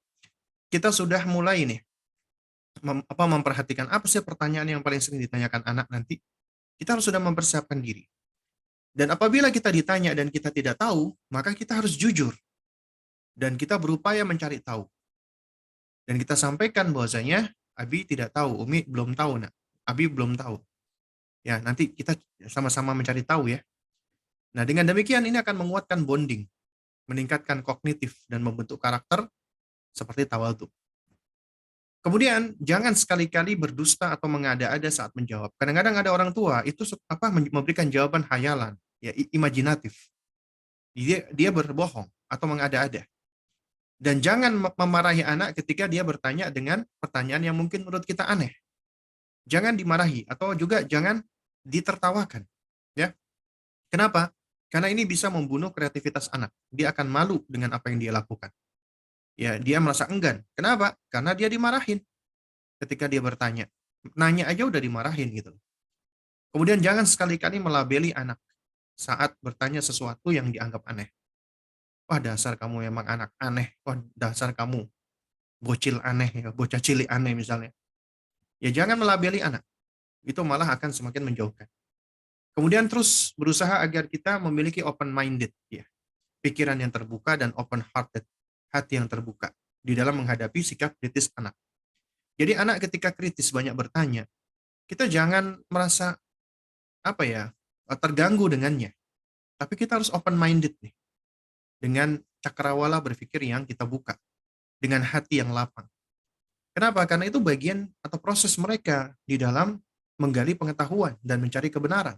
kita sudah mulai nih memperhatikan apa sih pertanyaan yang paling sering ditanyakan anak nanti. Kita harus sudah mempersiapkan diri. Dan apabila kita ditanya dan kita tidak tahu, maka kita harus jujur. Dan kita berupaya mencari tahu. Dan kita sampaikan bahwasanya, Abi tidak tahu, Umi belum tahu, nak. Abi belum tahu. Ya, nanti kita sama-sama mencari tahu ya. Nah, dengan demikian ini akan menguatkan bonding, meningkatkan kognitif, dan membentuk karakter seperti tawadhu. Kemudian, jangan sekali-kali berdusta atau mengada-ada saat menjawab. Kadang-kadang ada orang tua itu memberikan jawaban hayalan, ya imajinatif. Dia berbohong atau mengada-ada. Dan jangan memarahi anak ketika dia bertanya dengan pertanyaan yang mungkin menurut kita aneh. Jangan dimarahi atau juga jangan ditertawakan. Ya. Kenapa? Karena ini bisa membunuh kreativitas anak. Dia akan malu dengan apa yang dia lakukan. Ya, dia merasa enggan. Kenapa? Karena dia dimarahin ketika dia bertanya. Nanya aja udah dimarahin gitu. Kemudian jangan sekali-kali melabeli anak saat bertanya sesuatu yang dianggap aneh. Wah, dasar kamu emang anak aneh. Wah, dasar kamu bocil aneh, ya, bocah cilik aneh misalnya. Ya jangan melabeli anak. Itu malah akan semakin menjauhkan. Kemudian terus berusaha agar kita memiliki open minded ya. Pikiran yang terbuka dan open hearted, hati yang terbuka di dalam menghadapi sikap kritis anak. Jadi anak ketika kritis banyak bertanya, kita jangan merasa terganggu dengannya. Tapi kita harus open minded nih. Dengan cakrawala berpikir yang kita buka, dengan hati yang lapang. Kenapa? Karena itu bagian atau proses mereka di dalam menggali pengetahuan dan mencari kebenaran.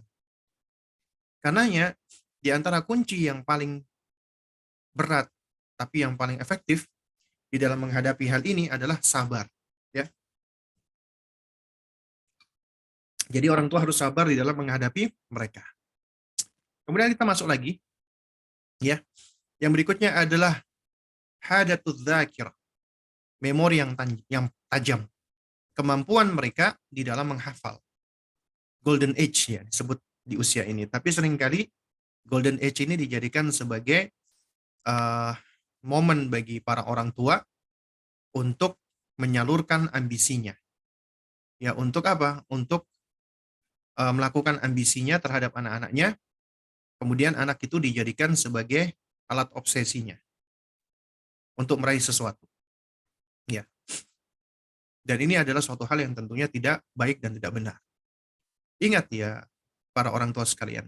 Karenanya, di antara kunci yang paling berat, tapi yang paling efektif di dalam menghadapi hal ini adalah sabar. Ya. Jadi orang tua harus sabar di dalam menghadapi mereka. Kemudian kita masuk lagi, ya. Yang berikutnya adalah hadatudz dzakirah, memori yang tajam, kemampuan mereka di dalam menghafal. Golden age ya disebut di usia ini. Tapi seringkali golden age ini dijadikan sebagai momen bagi para orang tua untuk menyalurkan ambisinya. Ya, untuk apa? Untuk melakukan ambisinya terhadap anak-anaknya. Kemudian anak itu dijadikan sebagai alat obsesinya untuk meraih sesuatu. Ya. Dan ini adalah suatu hal yang tentunya tidak baik dan tidak benar. Ingat ya, para orang tua sekalian,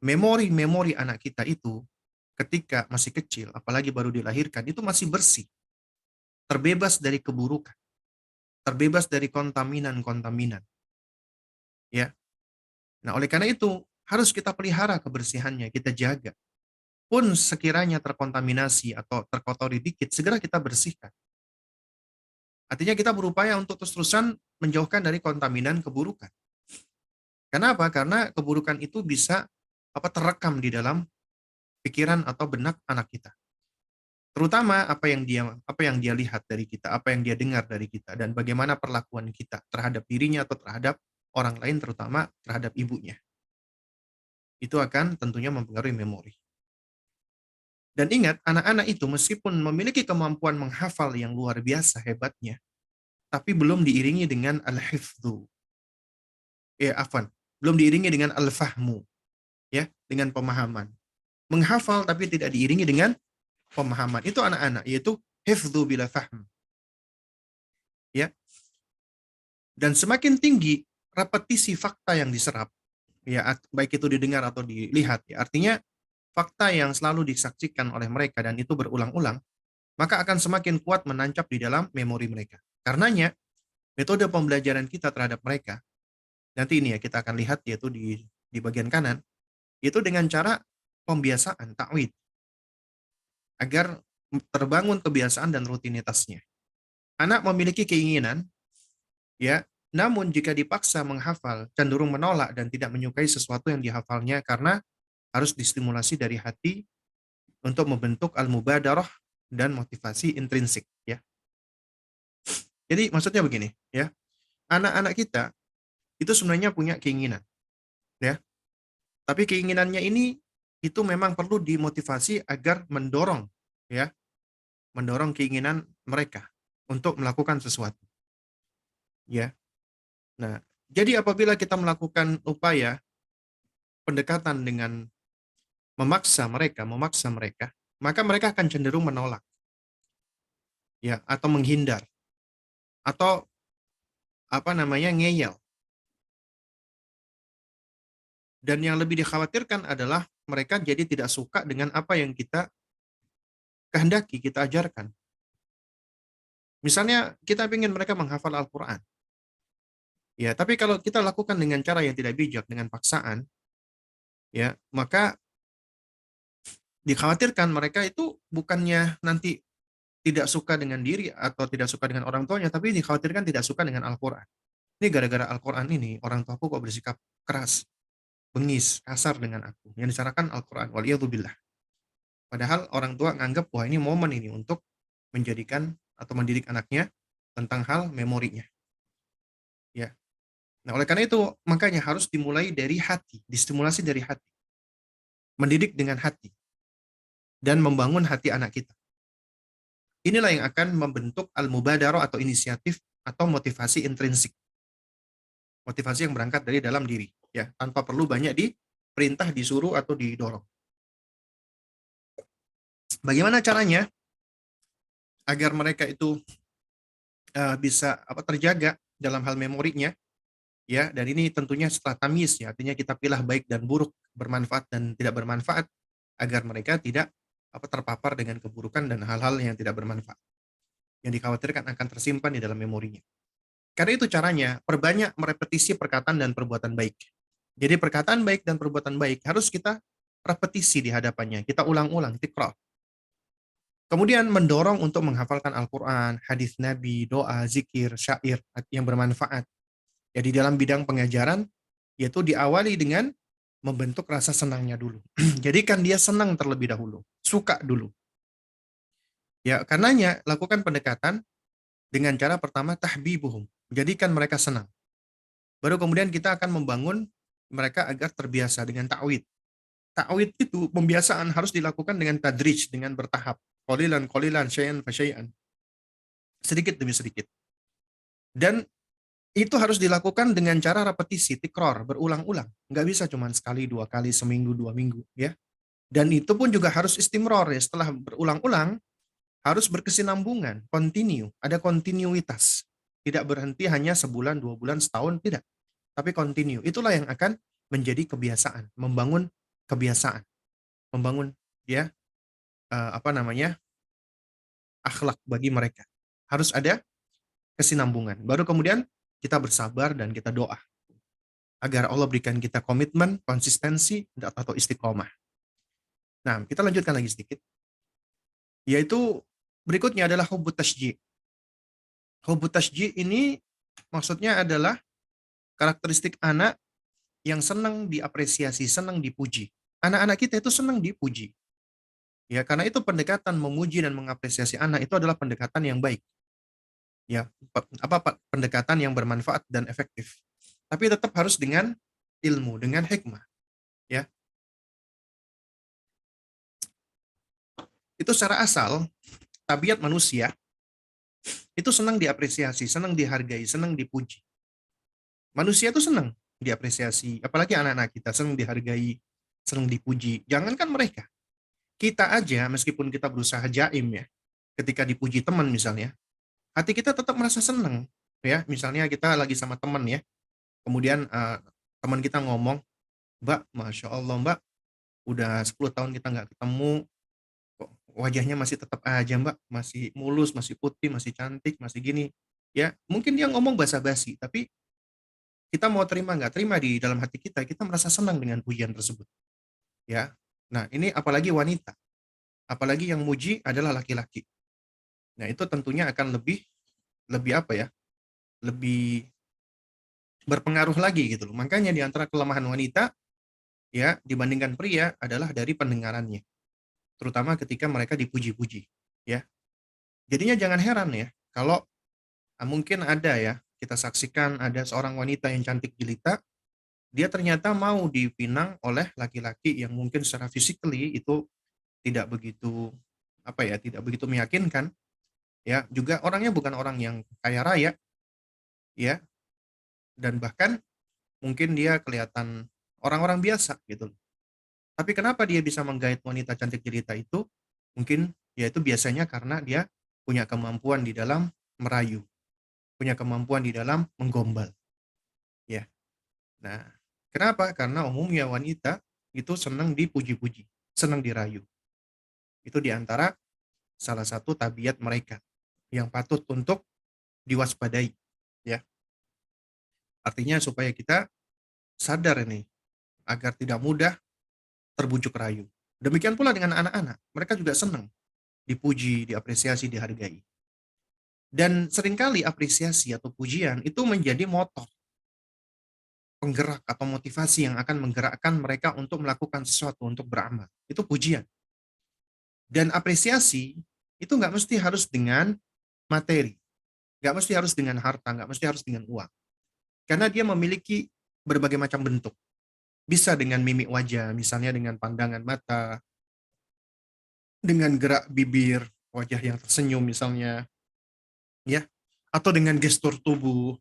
memori-memori anak kita itu ketika masih kecil, apalagi baru dilahirkan, itu masih bersih. Terbebas dari keburukan. Terbebas dari kontaminan-kontaminan. Ya. Nah, oleh karena itu, harus kita pelihara kebersihannya, kita jaga. Pun sekiranya terkontaminasi atau terkotori dikit, segera kita bersihkan. Artinya kita berupaya untuk terus-terusan menjauhkan dari kontaminan keburukan. Karena apa? Karena keburukan itu bisa terekam di dalam pikiran atau benak anak kita. Terutama apa yang dia lihat dari kita, apa yang dia dengar dari kita, dan bagaimana perlakuan kita terhadap dirinya atau terhadap orang lain, terutama terhadap ibunya. Itu akan tentunya mempengaruhi memori. Dan ingat, anak-anak itu meskipun memiliki kemampuan menghafal yang luar biasa hebatnya, tapi belum diiringi dengan al-hifdzu. Belum diiringi dengan al-fahmu, ya, dengan pemahaman. Menghafal tapi tidak diiringi dengan pemahaman. Itu anak-anak, yaitu hifdzu bila fahm, ya. Dan semakin tinggi repetisi fakta yang diserap, ya, baik itu didengar atau dilihat, ya, artinya fakta yang selalu disaksikan oleh mereka dan itu berulang-ulang, maka akan semakin kuat menancap di dalam memori mereka. Karenanya, metode pembelajaran kita terhadap mereka, nanti ini ya kita akan lihat yaitu di bagian kanan, itu dengan cara pembiasaan, ta'wid, agar terbangun kebiasaan dan rutinitasnya. Anak memiliki keinginan, ya, namun jika dipaksa menghafal, cenderung menolak dan tidak menyukai sesuatu yang dihafalnya karena harus distimulasi dari hati untuk membentuk al-mubadarah dan motivasi intrinsik, ya. Jadi maksudnya begini, ya. Anak-anak kita itu sebenarnya punya keinginan, ya. Tapi keinginannya ini itu memang perlu dimotivasi agar mendorong, ya, mendorong keinginan mereka untuk melakukan sesuatu, ya. Nah, jadi apabila kita melakukan upaya pendekatan dengan memaksa mereka, maka mereka akan cenderung menolak, ya, atau menghindar, atau ngeyel. Dan yang lebih dikhawatirkan adalah mereka jadi tidak suka dengan apa yang kita kehendaki, kita ajarkan. Misalnya kita ingin mereka menghafal Al-Quran. Ya, tapi kalau kita lakukan dengan cara yang tidak bijak, dengan paksaan, ya, maka dikhawatirkan mereka itu bukannya nanti tidak suka dengan diri atau tidak suka dengan orang tuanya, tapi dikhawatirkan tidak suka dengan Al-Quran. Ini gara-gara Al-Quran ini, orang tuaku kok bersikap keras, bengis, kasar dengan aku. Yang disyaratkan Al-Quran. Waliyadzubillah. Padahal orang tua nganggap, wah ini momen ini untuk menjadikan atau mendidik anaknya tentang hal memorinya. Ya. Nah, oleh karena itu, makanya harus dimulai dari hati, distimulasi dari hati. Mendidik dengan hati. Dan membangun hati anak kita. Inilah yang akan membentuk al-mubadarah atau inisiatif atau motivasi intrinsik. Motivasi yang berangkat dari dalam diri, ya, tanpa perlu banyak diperintah, disuruh atau didorong. Bagaimana caranya agar mereka itu bisa terjaga dalam hal memorinya, ya, dan ini tentunya setelah tamyiz, ya, artinya kita pilih baik dan buruk, bermanfaat dan tidak bermanfaat, agar mereka tidak terpapar dengan keburukan dan hal-hal yang tidak bermanfaat yang dikhawatirkan akan tersimpan di dalam memorinya. Karena itu caranya, perbanyak merepetisi perkataan dan perbuatan baik. Jadi perkataan baik dan perbuatan baik harus kita repetisi di hadapannya, kita ulang-ulang, tikrar. Kemudian mendorong untuk menghafalkan Al-Quran, hadis Nabi, doa, zikir, syair yang bermanfaat. Ya, di dalam bidang pengajaran, yaitu diawali dengan membentuk rasa senangnya dulu. Jadikan dia senang terlebih dahulu, suka dulu. Ya, karenanya lakukan pendekatan dengan cara pertama tahbibuhum, jadikan mereka senang. Baru kemudian kita akan membangun mereka agar terbiasa dengan ta'wid. Ta'wid itu pembiasaan harus dilakukan dengan tadrij, dengan bertahap. Qalilan, qalilan, syai'an fa syai'an. Sedikit demi sedikit. Dan itu harus dilakukan dengan cara repetisi, tikror, berulang-ulang. Nggak bisa cuma sekali, dua kali, seminggu, 2 minggu, ya. Dan itu pun juga harus istimror, ya. Setelah berulang-ulang, harus berkesinambungan, continue, ada kontinuitas. Tidak berhenti hanya sebulan, 2 bulan, setahun, tidak. Tapi continue. Itulah yang akan menjadi kebiasaan, membangun kebiasaan, membangun, ya, akhlak bagi mereka. Harus ada kesinambungan. Baru kemudian kita bersabar dan kita doa agar Allah berikan kita komitmen, konsistensi, atau istiqomah. Nah, kita lanjutkan lagi sedikit. Yaitu berikutnya adalah hubbut tashji'. Hubbut tashji' ini maksudnya adalah karakteristik anak yang senang diapresiasi, senang dipuji. Anak-anak kita itu senang dipuji. Ya, karena itu pendekatan memuji dan mengapresiasi anak itu adalah pendekatan yang baik. Ya, pendekatan yang bermanfaat dan efektif. Tapi tetap harus dengan ilmu, dengan hikmah. Ya, itu secara asal tabiat manusia itu senang diapresiasi, senang dihargai, senang dipuji. Manusia itu senang diapresiasi, apalagi anak-anak kita senang dihargai, senang dipuji. Jangankan mereka, kita aja meskipun kita berusaha jaim ya, ketika dipuji teman misalnya, hati kita tetap merasa senang ya. Misalnya kita lagi sama teman ya, kemudian teman kita ngomong, "Mbak, Masya Allah Mbak, udah 10 tahun kita nggak ketemu, kok wajahnya masih tetap aja Mbak, masih mulus, masih putih, masih cantik, masih gini." Ya, mungkin dia ngomong basa-basi, tapi kita mau terima nggak terima di dalam hati kita, kita merasa senang dengan pujian tersebut, ya. Nah, ini apalagi wanita, apalagi yang muji adalah laki-laki. Nah, itu tentunya akan lebih lebih apa ya, lebih berpengaruh lagi gitu loh. Makanya di antara kelemahan wanita, ya, dibandingkan pria adalah dari pendengarannya, terutama ketika mereka dipuji-puji, ya. Jadinya jangan heran ya, kalau mungkin ada ya, kita saksikan ada seorang wanita yang cantik jelita, dia ternyata mau dipinang oleh laki-laki yang mungkin secara physically itu tidak begitu, apa ya, tidak begitu meyakinkan, ya, juga orangnya bukan orang yang kaya raya, ya, dan bahkan mungkin dia kelihatan orang-orang biasa gitu. Tapi kenapa dia bisa menggait wanita cantik jelita itu? Mungkin ya itu biasanya karena dia punya kemampuan di dalam merayu, punya kemampuan di dalam menggombal, ya. Nah, kenapa? Karena umumnya wanita itu senang dipuji-puji, senang dirayu. Itu di antara salah satu tabiat mereka yang patut untuk diwaspadai, ya. Artinya supaya kita sadar ini agar tidak mudah terbujuk rayu. Demikian pula dengan anak-anak, mereka juga senang dipuji, diapresiasi, dihargai. Dan seringkali apresiasi atau pujian itu menjadi motor, penggerak atau motivasi yang akan menggerakkan mereka untuk melakukan sesuatu, untuk beramal. Itu pujian. Dan apresiasi itu nggak mesti harus dengan materi, nggak mesti harus dengan harta, nggak mesti harus dengan uang. Karena dia memiliki berbagai macam bentuk. Bisa dengan mimik wajah, misalnya dengan pandangan mata, dengan gerak bibir, wajah yang tersenyum misalnya, ya, atau dengan gestur tubuh,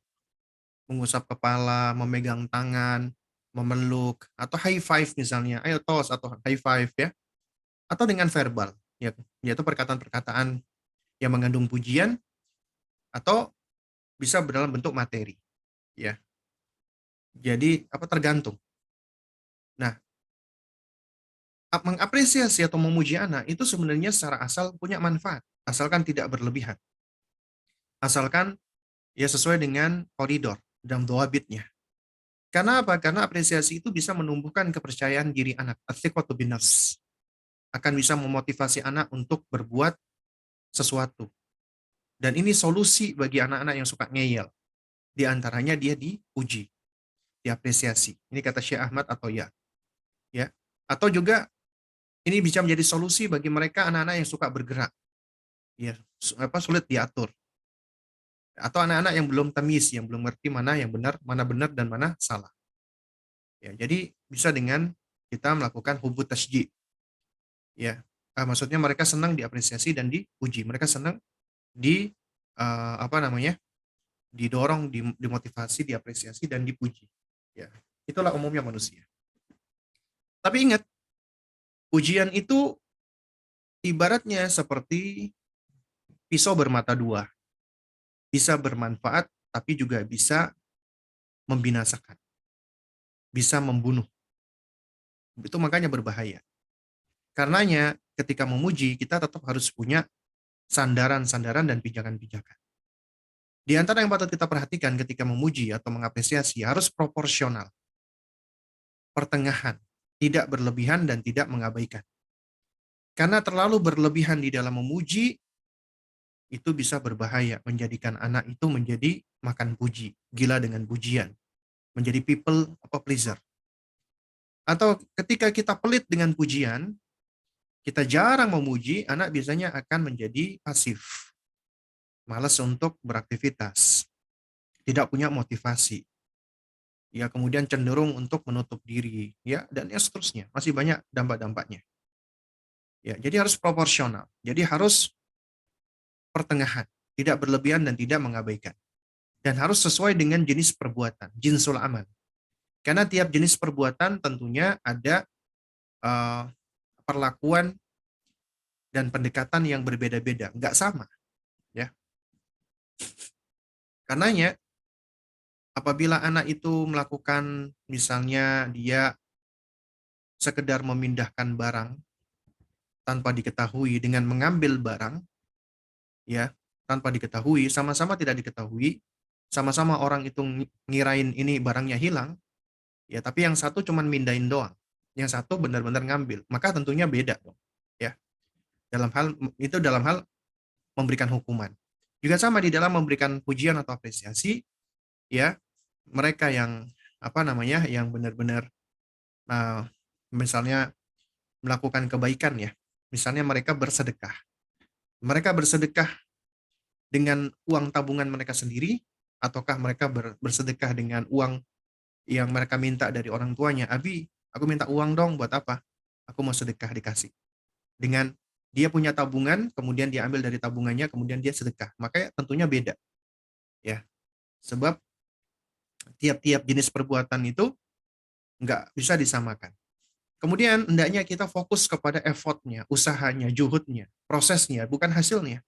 mengusap kepala, memegang tangan, memeluk, atau high five misalnya, ayo tos atau high five ya, atau dengan verbal, ya, yaitu perkataan-perkataan yang mengandung pujian atau bisa dalam bentuk materi, ya. Jadi apa tergantung. Nah, mengapresiasi atau memuji anak itu sebenarnya secara asal punya manfaat, asalkan tidak berlebihan. Asalkan ya sesuai dengan koridor dan doabitnya. Karena apa? Karena apresiasi itu bisa menumbuhkan kepercayaan diri anak. Athiqatu bin nafs. Akan bisa memotivasi anak untuk berbuat sesuatu. Dan ini solusi bagi anak-anak yang suka ngeyel. Di antaranya dia dipuji, diapresiasi. Ini kata Syekh Ahmad atau ya. Ya. Atau juga ini bisa menjadi solusi bagi mereka anak-anak yang suka bergerak. Ya, sulit diatur. Atau anak-anak yang belum tamis, yang belum ngerti mana benar dan mana salah. Ya, jadi bisa dengan kita melakukan hubut tasjid. Ya, maksudnya mereka senang diapresiasi dan dipuji. Mereka senang di apa namanya? Didorong, dimotivasi, diapresiasi dan dipuji. Ya, itulah umumnya manusia. Tapi ingat, pujian itu ibaratnya seperti pisau bermata dua. Bisa bermanfaat tapi juga bisa membinasakan, bisa membunuh. Itu makanya berbahaya. Karenanya ketika memuji kita tetap harus punya sandaran-sandaran dan pijakan-pijakan. Di antara yang patut kita perhatikan ketika memuji atau mengapresiasi harus proporsional, pertengahan, tidak berlebihan dan tidak mengabaikan. Karena terlalu berlebihan di dalam memuji itu bisa berbahaya, menjadikan anak itu menjadi makan puji, gila dengan pujian, menjadi people pleaser. Atau ketika kita pelit dengan pujian, kita jarang memuji, anak biasanya akan menjadi pasif, malas untuk beraktivitas, tidak punya motivasi, ya kemudian cenderung untuk menutup diri, ya dan ya seterusnya, masih banyak dampak-dampaknya. Ya, jadi harus proporsional. Jadi harus pertengahan, tidak berlebihan dan tidak mengabaikan. Dan harus sesuai dengan jenis perbuatan, jinsul amal. Karena tiap jenis perbuatan tentunya ada eh, perlakuan dan pendekatan yang berbeda-beda, nggak sama, ya. Karenanya apabila anak itu melakukan misalnya dia sekedar memindahkan barang tanpa diketahui dengan mengambil barang, ya, tanpa diketahui, sama-sama tidak diketahui, sama-sama orang itu ngirain ini barangnya hilang, ya, tapi yang satu cuman mindahin doang, yang satu benar-benar ngambil, maka tentunya beda dong, ya. Dalam hal itu dalam hal memberikan hukuman. Juga sama di dalam memberikan pujian atau apresiasi, ya, mereka yang apa namanya, yang benar-benar nah, misalnya melakukan kebaikan ya. Misalnya mereka bersedekah. Mereka bersedekah dengan uang tabungan mereka sendiri, ataukah mereka bersedekah dengan uang yang mereka minta dari orang tuanya. Abi, aku minta uang dong, buat apa? Aku mau sedekah, dikasih. Dengan dia punya tabungan, kemudian dia ambil dari tabungannya, kemudian dia sedekah. Maka tentunya beda, ya. Sebab tiap-tiap jenis perbuatan itu nggak bisa disamakan. Kemudian hendaknya kita fokus kepada effortnya, usahanya, juhudnya, prosesnya, bukan hasilnya.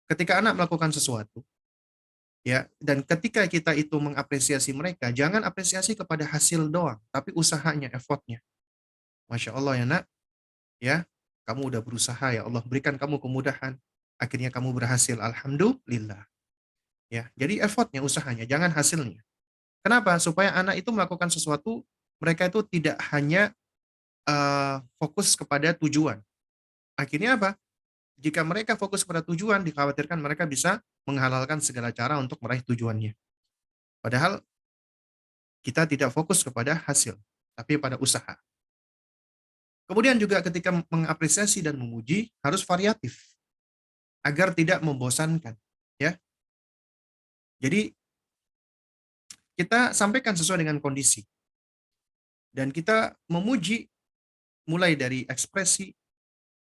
Ketika anak melakukan sesuatu, ya, dan ketika kita itu mengapresiasi mereka, jangan apresiasi kepada hasil doang, tapi usahanya, effortnya. Masya Allah ya nak, ya, kamu udah berusaha, ya Allah berikan kamu kemudahan, akhirnya kamu berhasil, alhamdulillah. Ya, jadi effortnya, usahanya, jangan hasilnya. Kenapa? Supaya anak itu melakukan sesuatu, mereka itu tidak hanya fokus kepada tujuan. Akhirnya apa? Jika mereka fokus pada tujuan, dikhawatirkan mereka bisa menghalalkan segala cara untuk meraih tujuannya. Padahal kita tidak fokus kepada hasil, tapi pada usaha. Kemudian juga ketika mengapresiasi dan memuji harus variatif agar tidak membosankan, ya. Jadi kita sampaikan sesuai dengan kondisi dan kita memuji mulai dari ekspresi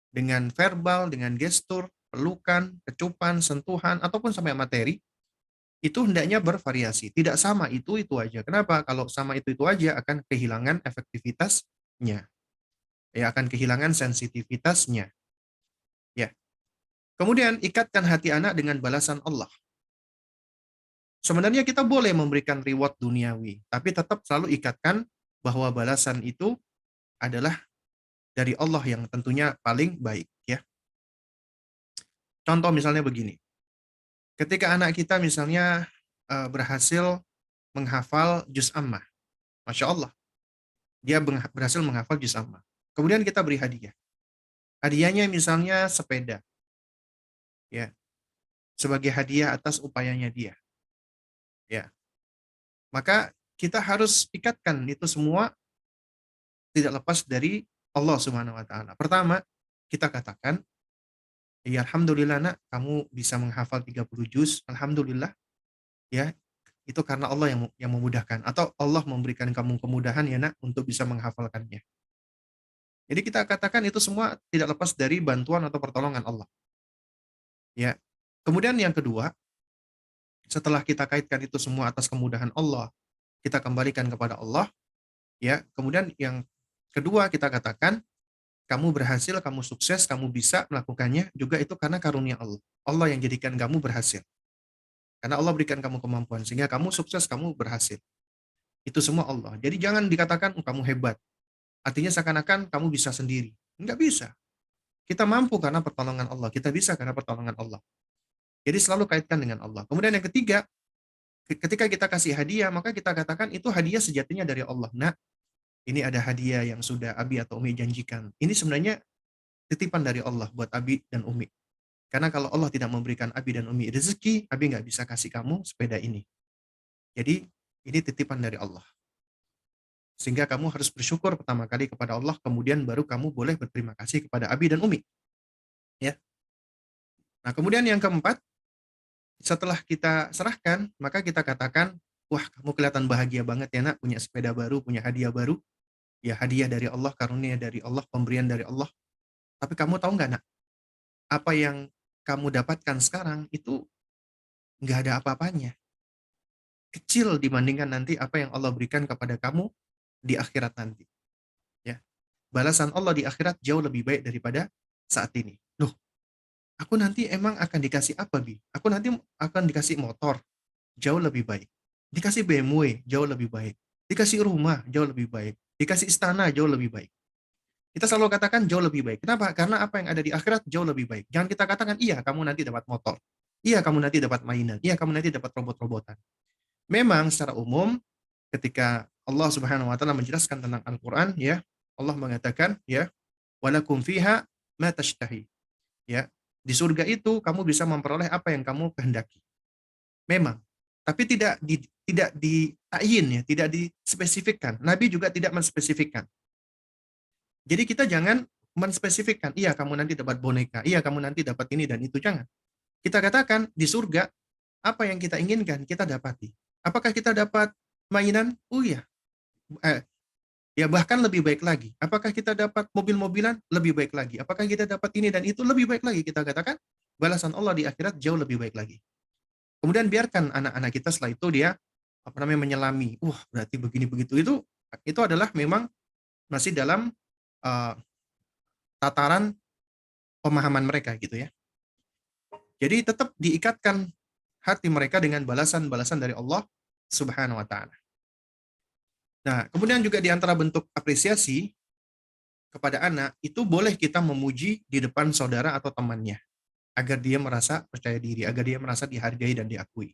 dengan verbal, dengan gestur, pelukan, kecupan, sentuhan ataupun sampai materi itu hendaknya bervariasi. Tidak sama itu aja. Kenapa? Kalau sama itu aja akan kehilangan efektivitasnya. Ya, akan kehilangan sensitivitasnya. Ya. Kemudian ikatkan hati anak dengan balasan Allah. Sebenarnya kita boleh memberikan reward duniawi, tapi tetap selalu ikatkan bahwa balasan itu adalah dari Allah yang tentunya paling baik, ya. Contoh misalnya begini. Ketika anak kita misalnya berhasil menghafal juz ammah, Masya Allah, dia berhasil menghafal juz ammah. Kemudian kita beri hadiah. Hadiahnya misalnya sepeda, ya, sebagai hadiah atas upayanya dia, ya. Maka kita harus ikatkan itu semua tidak lepas dari Allah Subhanahu wa taala. Pertama, kita katakan, "Ya alhamdulillah nak, kamu bisa menghafal 30 juz. Alhamdulillah, ya. Itu karena Allah yang memudahkan atau Allah memberikan kamu kemudahan ya nak untuk bisa menghafalkannya." Jadi kita katakan itu semua tidak lepas dari bantuan atau pertolongan Allah, ya. Kemudian yang kedua, setelah kita kaitkan itu semua atas kemudahan Allah, kita kembalikan kepada Allah, ya. Kemudian yang kedua kita katakan, kamu berhasil, kamu sukses, kamu bisa melakukannya juga itu karena karunia Allah. Allah yang jadikan kamu berhasil. Karena Allah berikan kamu kemampuan sehingga kamu sukses, kamu berhasil. Itu semua Allah. Jadi jangan dikatakan kamu hebat. Artinya seakan-akan kamu bisa sendiri. Enggak bisa. Kita mampu karena pertolongan Allah. Kita bisa karena pertolongan Allah. Jadi selalu kaitkan dengan Allah. Kemudian yang ketiga, ketika kita kasih hadiah, maka kita katakan itu hadiah sejatinya dari Allah. Nah, ini ada hadiah yang sudah Abi atau Umi janjikan. Ini sebenarnya titipan dari Allah buat Abi dan Umi. Karena kalau Allah tidak memberikan Abi dan Umi rezeki, Abi nggak bisa kasih kamu sepeda ini. Jadi, ini titipan dari Allah. Sehingga kamu harus bersyukur pertama kali kepada Allah, kemudian baru kamu boleh berterima kasih kepada abi dan umi. Ya. Nah, kemudian yang keempat, setelah kita serahkan, maka kita katakan, wah kamu kelihatan bahagia banget ya nak, punya sepeda baru, punya hadiah baru. Ya hadiah dari Allah, karunia dari Allah, pemberian dari Allah. Tapi kamu tahu nggak nak, apa yang kamu dapatkan sekarang itu nggak ada apa-apanya. Kecil dibandingkan nanti apa yang Allah berikan kepada kamu di akhirat nanti. Ya, balasan Allah di akhirat jauh lebih baik daripada saat ini. Loh, aku nanti emang akan dikasih apa, Bi? Aku nanti akan dikasih motor, jauh lebih baik. Dikasih BMW, jauh lebih baik. Dikasih rumah, jauh lebih baik. Dikasih istana, jauh lebih baik. Kita selalu katakan jauh lebih baik. Kenapa? Karena apa yang ada di akhirat jauh lebih baik. Jangan kita katakan, iya kamu nanti dapat motor. Iya kamu nanti dapat mainan. Iya kamu nanti dapat robot-robotan. Memang secara umum ketika Allah Subhanahu wa taala menjelaskan tentang Al-Qur'an ya, Allah mengatakan ya, walakum fiha ma tashtahi. Ya, di surga itu kamu bisa memperoleh apa yang kamu kehendaki. Memang, tapi tidak ditakyin ya, tidak dispesifikkan. Nabi juga tidak menspesifikkan. Jadi kita jangan menspesifikkan, iya kamu nanti dapat boneka, iya kamu nanti dapat ini dan itu, jangan. Kita katakan di surga apa yang kita inginkan kita dapati. Apakah kita dapat mainan? Oh iya. Eh, ya bahkan lebih baik lagi. Apakah kita dapat mobil-mobilan? Lebih baik lagi. Apakah kita dapat ini dan itu? Lebih baik lagi. Kita katakan balasan Allah di akhirat jauh lebih baik lagi. Kemudian biarkan anak-anak kita setelah itu dia apa namanya menyelami. Wah, berarti begini begitu itu adalah memang masih dalam uh, tataran pemahaman mereka gitu ya. Jadi tetap diikatkan hati mereka dengan balasan-balasan dari Allah Subhanahu wa taala. Nah, kemudian juga di antara bentuk apresiasi kepada anak itu boleh kita memuji di depan saudara atau temannya agar dia merasa percaya diri, agar dia merasa dihargai dan diakui.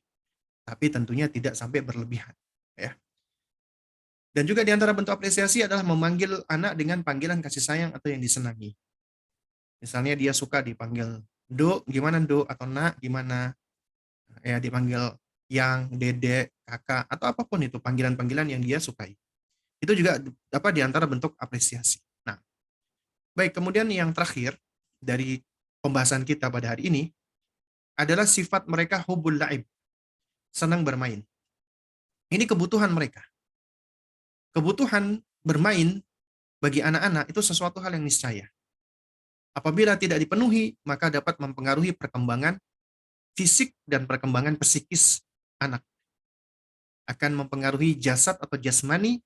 Tapi tentunya tidak sampai berlebihan, ya. Dan juga di antara bentuk apresiasi adalah memanggil anak dengan panggilan kasih sayang atau yang disenangi. Misalnya dia suka dipanggil Dok, gimana Dok? Atau Nak, gimana? Ya dipanggil yang, Dede, Kakak, atau apapun itu panggilan-panggilan yang dia sukai. Itu juga apa di antara bentuk apresiasi. Nah, baik, kemudian yang terakhir dari pembahasan kita pada hari ini adalah sifat mereka hubul laib, senang bermain. Ini kebutuhan mereka. Kebutuhan bermain bagi anak-anak itu sesuatu hal yang niscaya. Apabila tidak dipenuhi, maka dapat mempengaruhi perkembangan fisik dan perkembangan psikis anak. Akan mempengaruhi jasad atau jasmani,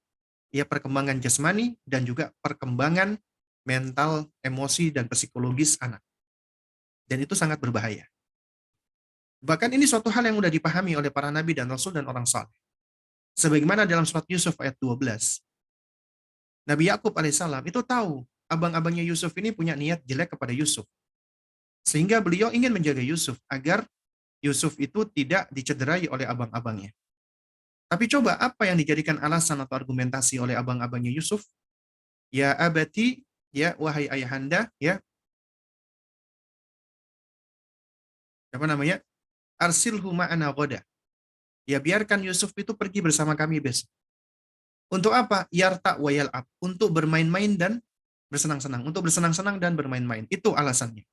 ya perkembangan jasmani dan juga perkembangan mental, emosi, dan psikologis anak. Dan itu sangat berbahaya. Bahkan ini suatu hal yang sudah dipahami oleh para nabi dan rasul dan orang saleh. Sebagaimana dalam surat Yusuf ayat 12. Nabi Yakub alaihissalam itu tahu abang-abangnya Yusuf ini punya niat jelek kepada Yusuf. Sehingga beliau ingin menjaga Yusuf agar Yusuf itu tidak dicederai oleh abang-abangnya. Tapi coba apa yang dijadikan alasan atau argumentasi oleh abang-abangnya Yusuf? Ya abati, ya wahai ayahanda, ya apa namanya? Arsilhu ma'ana ghoda. Ya biarkan Yusuf itu pergi bersama kami besok. Untuk apa? Yarta wa yal'ab. Untuk bermain-main dan bersenang-senang. Untuk bersenang-senang dan bermain-main. Itu alasannya.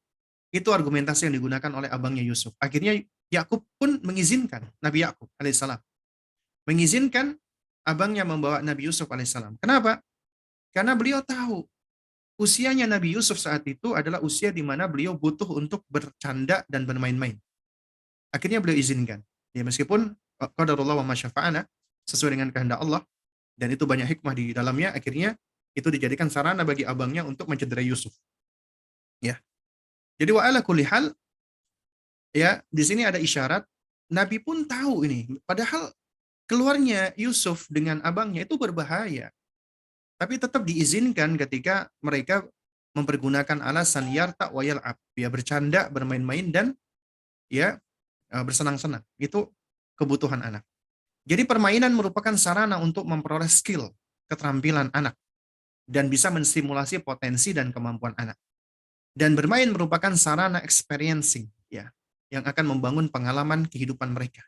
Itu argumentasi yang digunakan oleh abangnya Yusuf. Akhirnya Yakub pun mengizinkan, Nabi Yakub alaihissalam. Mengizinkan abangnya membawa Nabi Yusuf alaihissalam. Kenapa? Karena beliau tahu usianya Nabi Yusuf saat itu adalah usia di mana beliau butuh untuk bercanda dan bermain-main. Akhirnya beliau izinkan. Ya meskipun qadarullah wa masyafa'ana sesuai dengan kehendak Allah dan itu banyak hikmah di dalamnya, akhirnya itu dijadikan sarana bagi abangnya untuk mencederai Yusuf. Ya. Jadi wa ala kulli hal ya, di sini ada isyarat Nabi pun tahu ini. Padahal keluarnya Yusuf dengan abangnya itu berbahaya. Tapi tetap diizinkan ketika mereka mempergunakan alasan yarta wa yal'ab, ya bercanda, bermain-main dan ya bersenang-senang. Itu kebutuhan anak. Jadi permainan merupakan sarana untuk memperoleh skill, keterampilan anak dan bisa menstimulasi potensi dan kemampuan anak. Dan bermain merupakan sarana experiencing, ya, yang akan membangun pengalaman kehidupan mereka.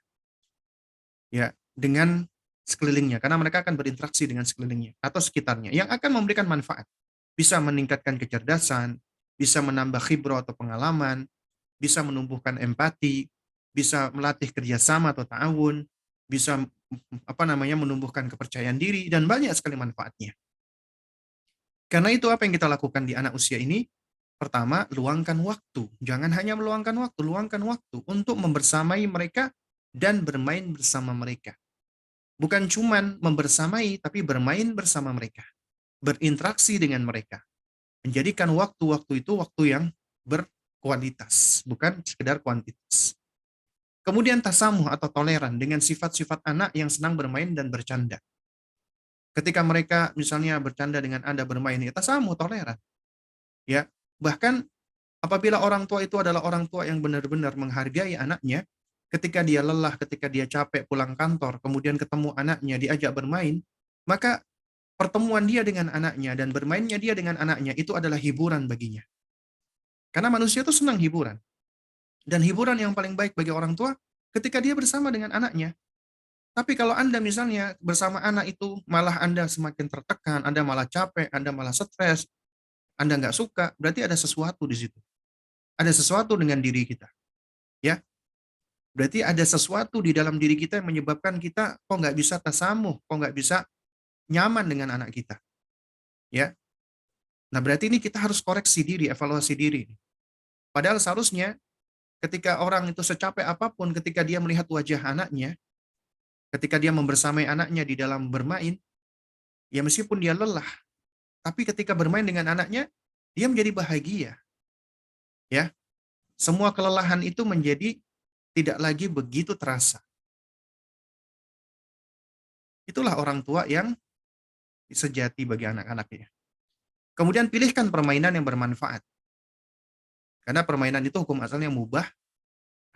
Ya, dengan sekelilingnya, karena mereka akan berinteraksi dengan sekelilingnya atau sekitarnya yang akan memberikan manfaat. Bisa meningkatkan kecerdasan, bisa menambah khibrah atau pengalaman, bisa menumbuhkan empati, bisa melatih kerjasama atau ta'awun, bisa menumbuhkan kepercayaan diri dan banyak sekali manfaatnya. Karena itu apa yang kita lakukan di anak usia ini? Pertama, luangkan waktu. Jangan hanya meluangkan waktu, luangkan waktu untuk membersamai mereka dan bermain bersama mereka. Bukan cuman membersamai, tapi bermain bersama mereka. Berinteraksi dengan mereka. Menjadikan waktu-waktu itu waktu yang berkualitas, bukan sekedar kuantitas. Kemudian tasamuh atau toleran dengan sifat-sifat anak yang senang bermain dan bercanda. Ketika mereka misalnya bercanda dengan Anda bermain, ya tasamuh, toleran. Ya, bahkan apabila orang tua itu adalah orang tua yang benar-benar menghargai anaknya, ketika dia lelah, ketika dia capek pulang kantor, kemudian ketemu anaknya, diajak bermain, maka pertemuan dia dengan anaknya dan bermainnya dia dengan anaknya itu adalah hiburan baginya. Karena manusia itu senang hiburan. Dan hiburan yang paling baik bagi orang tua ketika dia bersama dengan anaknya. Tapi kalau Anda misalnya bersama anak itu malah Anda semakin tertekan, Anda malah capek, Anda malah stres, Anda nggak suka, berarti ada sesuatu di situ. Ada sesuatu dengan diri kita. Ya, berarti ada sesuatu di dalam diri kita yang menyebabkan kita kok nggak bisa tasamuh, kok nggak bisa nyaman dengan anak kita. Ya, nah berarti ini kita harus koreksi diri, evaluasi diri. Padahal seharusnya ketika orang itu secapek apapun, ketika dia melihat wajah anaknya, ketika dia membersamai anaknya di dalam bermain, ya meskipun dia lelah, tapi ketika bermain dengan anaknya, dia menjadi bahagia. Ya, semua kelelahan itu menjadi tidak lagi begitu terasa. Itulah orang tua yang sejati bagi anak-anaknya. Kemudian pilihkan permainan yang bermanfaat. Karena permainan itu hukum asalnya mubah,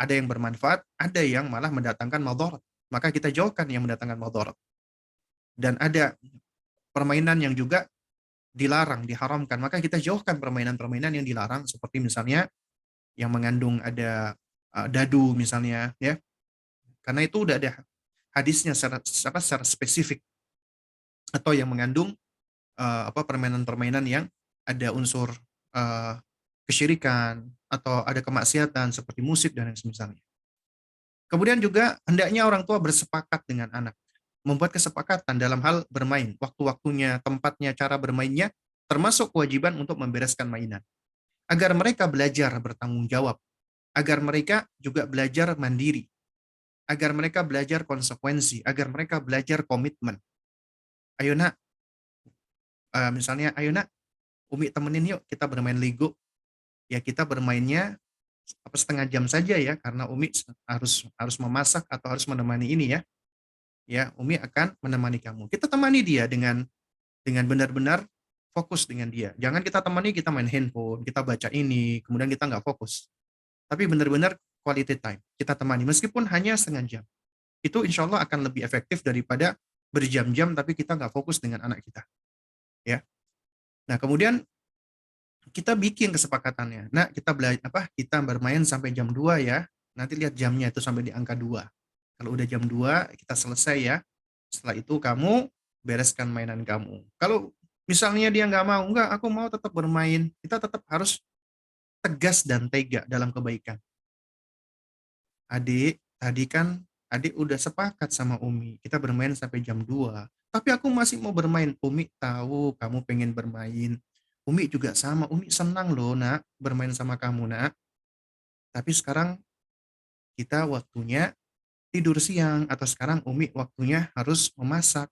ada yang bermanfaat, ada yang malah mendatangkan madharat. Maka kita jauhkan yang mendatangkan madharat. Dan ada permainan yang juga dilarang, diharamkan. Maka kita jauhkan permainan-permainan yang dilarang, seperti misalnya yang mengandung ada dadu misalnya, ya. Karena itu udah ada hadisnya secara spesifik, atau yang mengandung permainan-permainan yang ada unsur uh, kesyirikan atau ada kemaksiatan seperti musik dan yang semisalnya. Kemudian juga hendaknya orang tua bersepakat dengan anak, membuat kesepakatan dalam hal bermain, waktu-waktunya, tempatnya, cara bermainnya, termasuk kewajiban untuk membereskan mainan. Agar mereka belajar bertanggung jawab, agar mereka juga belajar mandiri, agar mereka belajar konsekuensi, agar mereka belajar komitmen. Ayo nak, misalnya, ayo nak, Umi temenin yuk kita bermain Lego. Ya kita bermainnya setengah jam saja ya, karena Umi harus memasak atau harus menemani ini ya. Ya, Umi akan menemani kamu. Kita temani dia dengan benar-benar fokus dengan dia. Jangan kita temani, kita main handphone, kita baca ini, kemudian kita nggak fokus. Tapi benar-benar quality time. Kita temani, meskipun hanya setengah jam. Itu insya Allah akan lebih efektif daripada berjam-jam tapi kita nggak fokus dengan anak kita. Ya. Nah, kemudian kita bikin kesepakatannya. Nah, kita bermain sampai jam 2 ya. Nanti lihat jamnya itu sampai di angka 2. Kalau udah jam 2, kita selesai ya. Setelah itu kamu bereskan mainan kamu. Kalau misalnya dia nggak mau, enggak, aku mau tetap bermain. Kita tetap harus tegas dan tega dalam kebaikan. Adik, tadi kan adik udah sepakat sama Umi. Kita bermain sampai jam 2. Tapi aku masih mau bermain. Umi tahu kamu pengen bermain. Umi juga sama. Umi senang loh nak bermain sama kamu nak. Tapi sekarang kita waktunya tidur siang. Atau sekarang Umi waktunya harus memasak.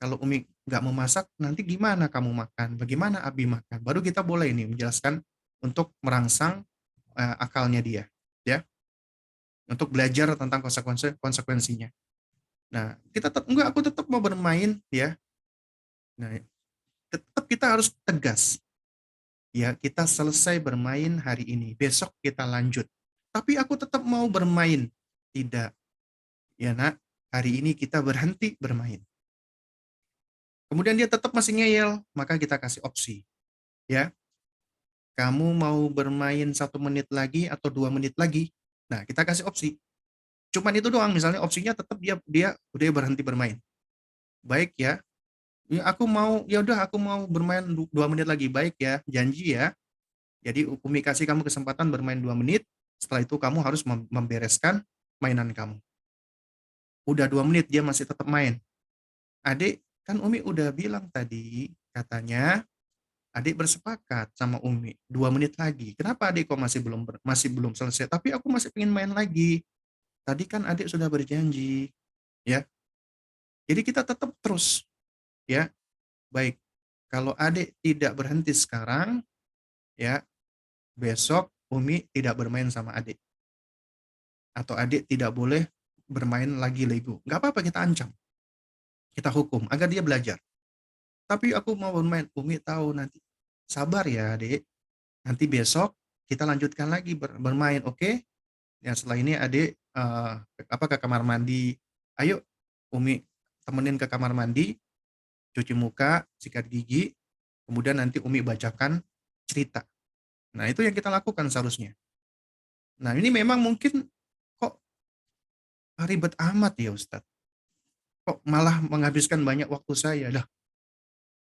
Kalau Umi nggak memasak, nanti gimana kamu makan? Bagaimana Abi makan? Baru kita boleh ini menjelaskan untuk merangsang akalnya dia. Ya, untuk belajar tentang konsekuensinya. Nah, kita tetap enggak, aku tetap mau bermain ya. Nah, tetap kita harus tegas. Ya, kita selesai bermain hari ini, besok kita lanjut. Tapi aku tetap mau bermain. Tidak. Ya, Nak, hari ini kita berhenti bermain. Kemudian dia tetap masih ngeyel, maka kita kasih opsi. Ya, kamu mau bermain 1 menit lagi atau 2 menit lagi? Nah, kita kasih opsi. Cuman itu doang, misalnya opsinya tetap dia dia udah berhenti bermain. Baik ya, ya aku mau, ya udah aku mau bermain 2 menit lagi. Baik ya, janji ya. Jadi Umi kasih kamu kesempatan bermain 2 menit. Setelah itu kamu harus membereskan mainan kamu. Udah 2 menit dia masih tetap main. Adik, kan Umi udah bilang tadi, katanya adik bersepakat sama Umi 2 menit lagi. Kenapa adik kok masih belum selesai? Tapi aku masih pengen main lagi. Tadi kan adik sudah berjanji, ya. Jadi kita tetap terus, ya. Baik, kalau adik tidak berhenti sekarang, ya, besok Umi tidak bermain sama adik. Atau adik tidak boleh bermain lagi Lego. Nggak apa-apa, kita ancam. Kita hukum agar dia belajar. Tapi aku mau bermain. Umi tahu nanti. Sabar ya adik. Nanti besok kita lanjutkan lagi bermain, oke? Okay? Ya setelah ini adik ke kamar mandi. Ayo Umi temenin ke kamar mandi, cuci muka, sikat gigi, kemudian nanti Umi bacakan cerita. Nah, itu yang kita lakukan seharusnya. Nah, ini memang mungkin kok ribet amat ya Ustadz. Kok malah menghabiskan banyak waktu saya. Lah,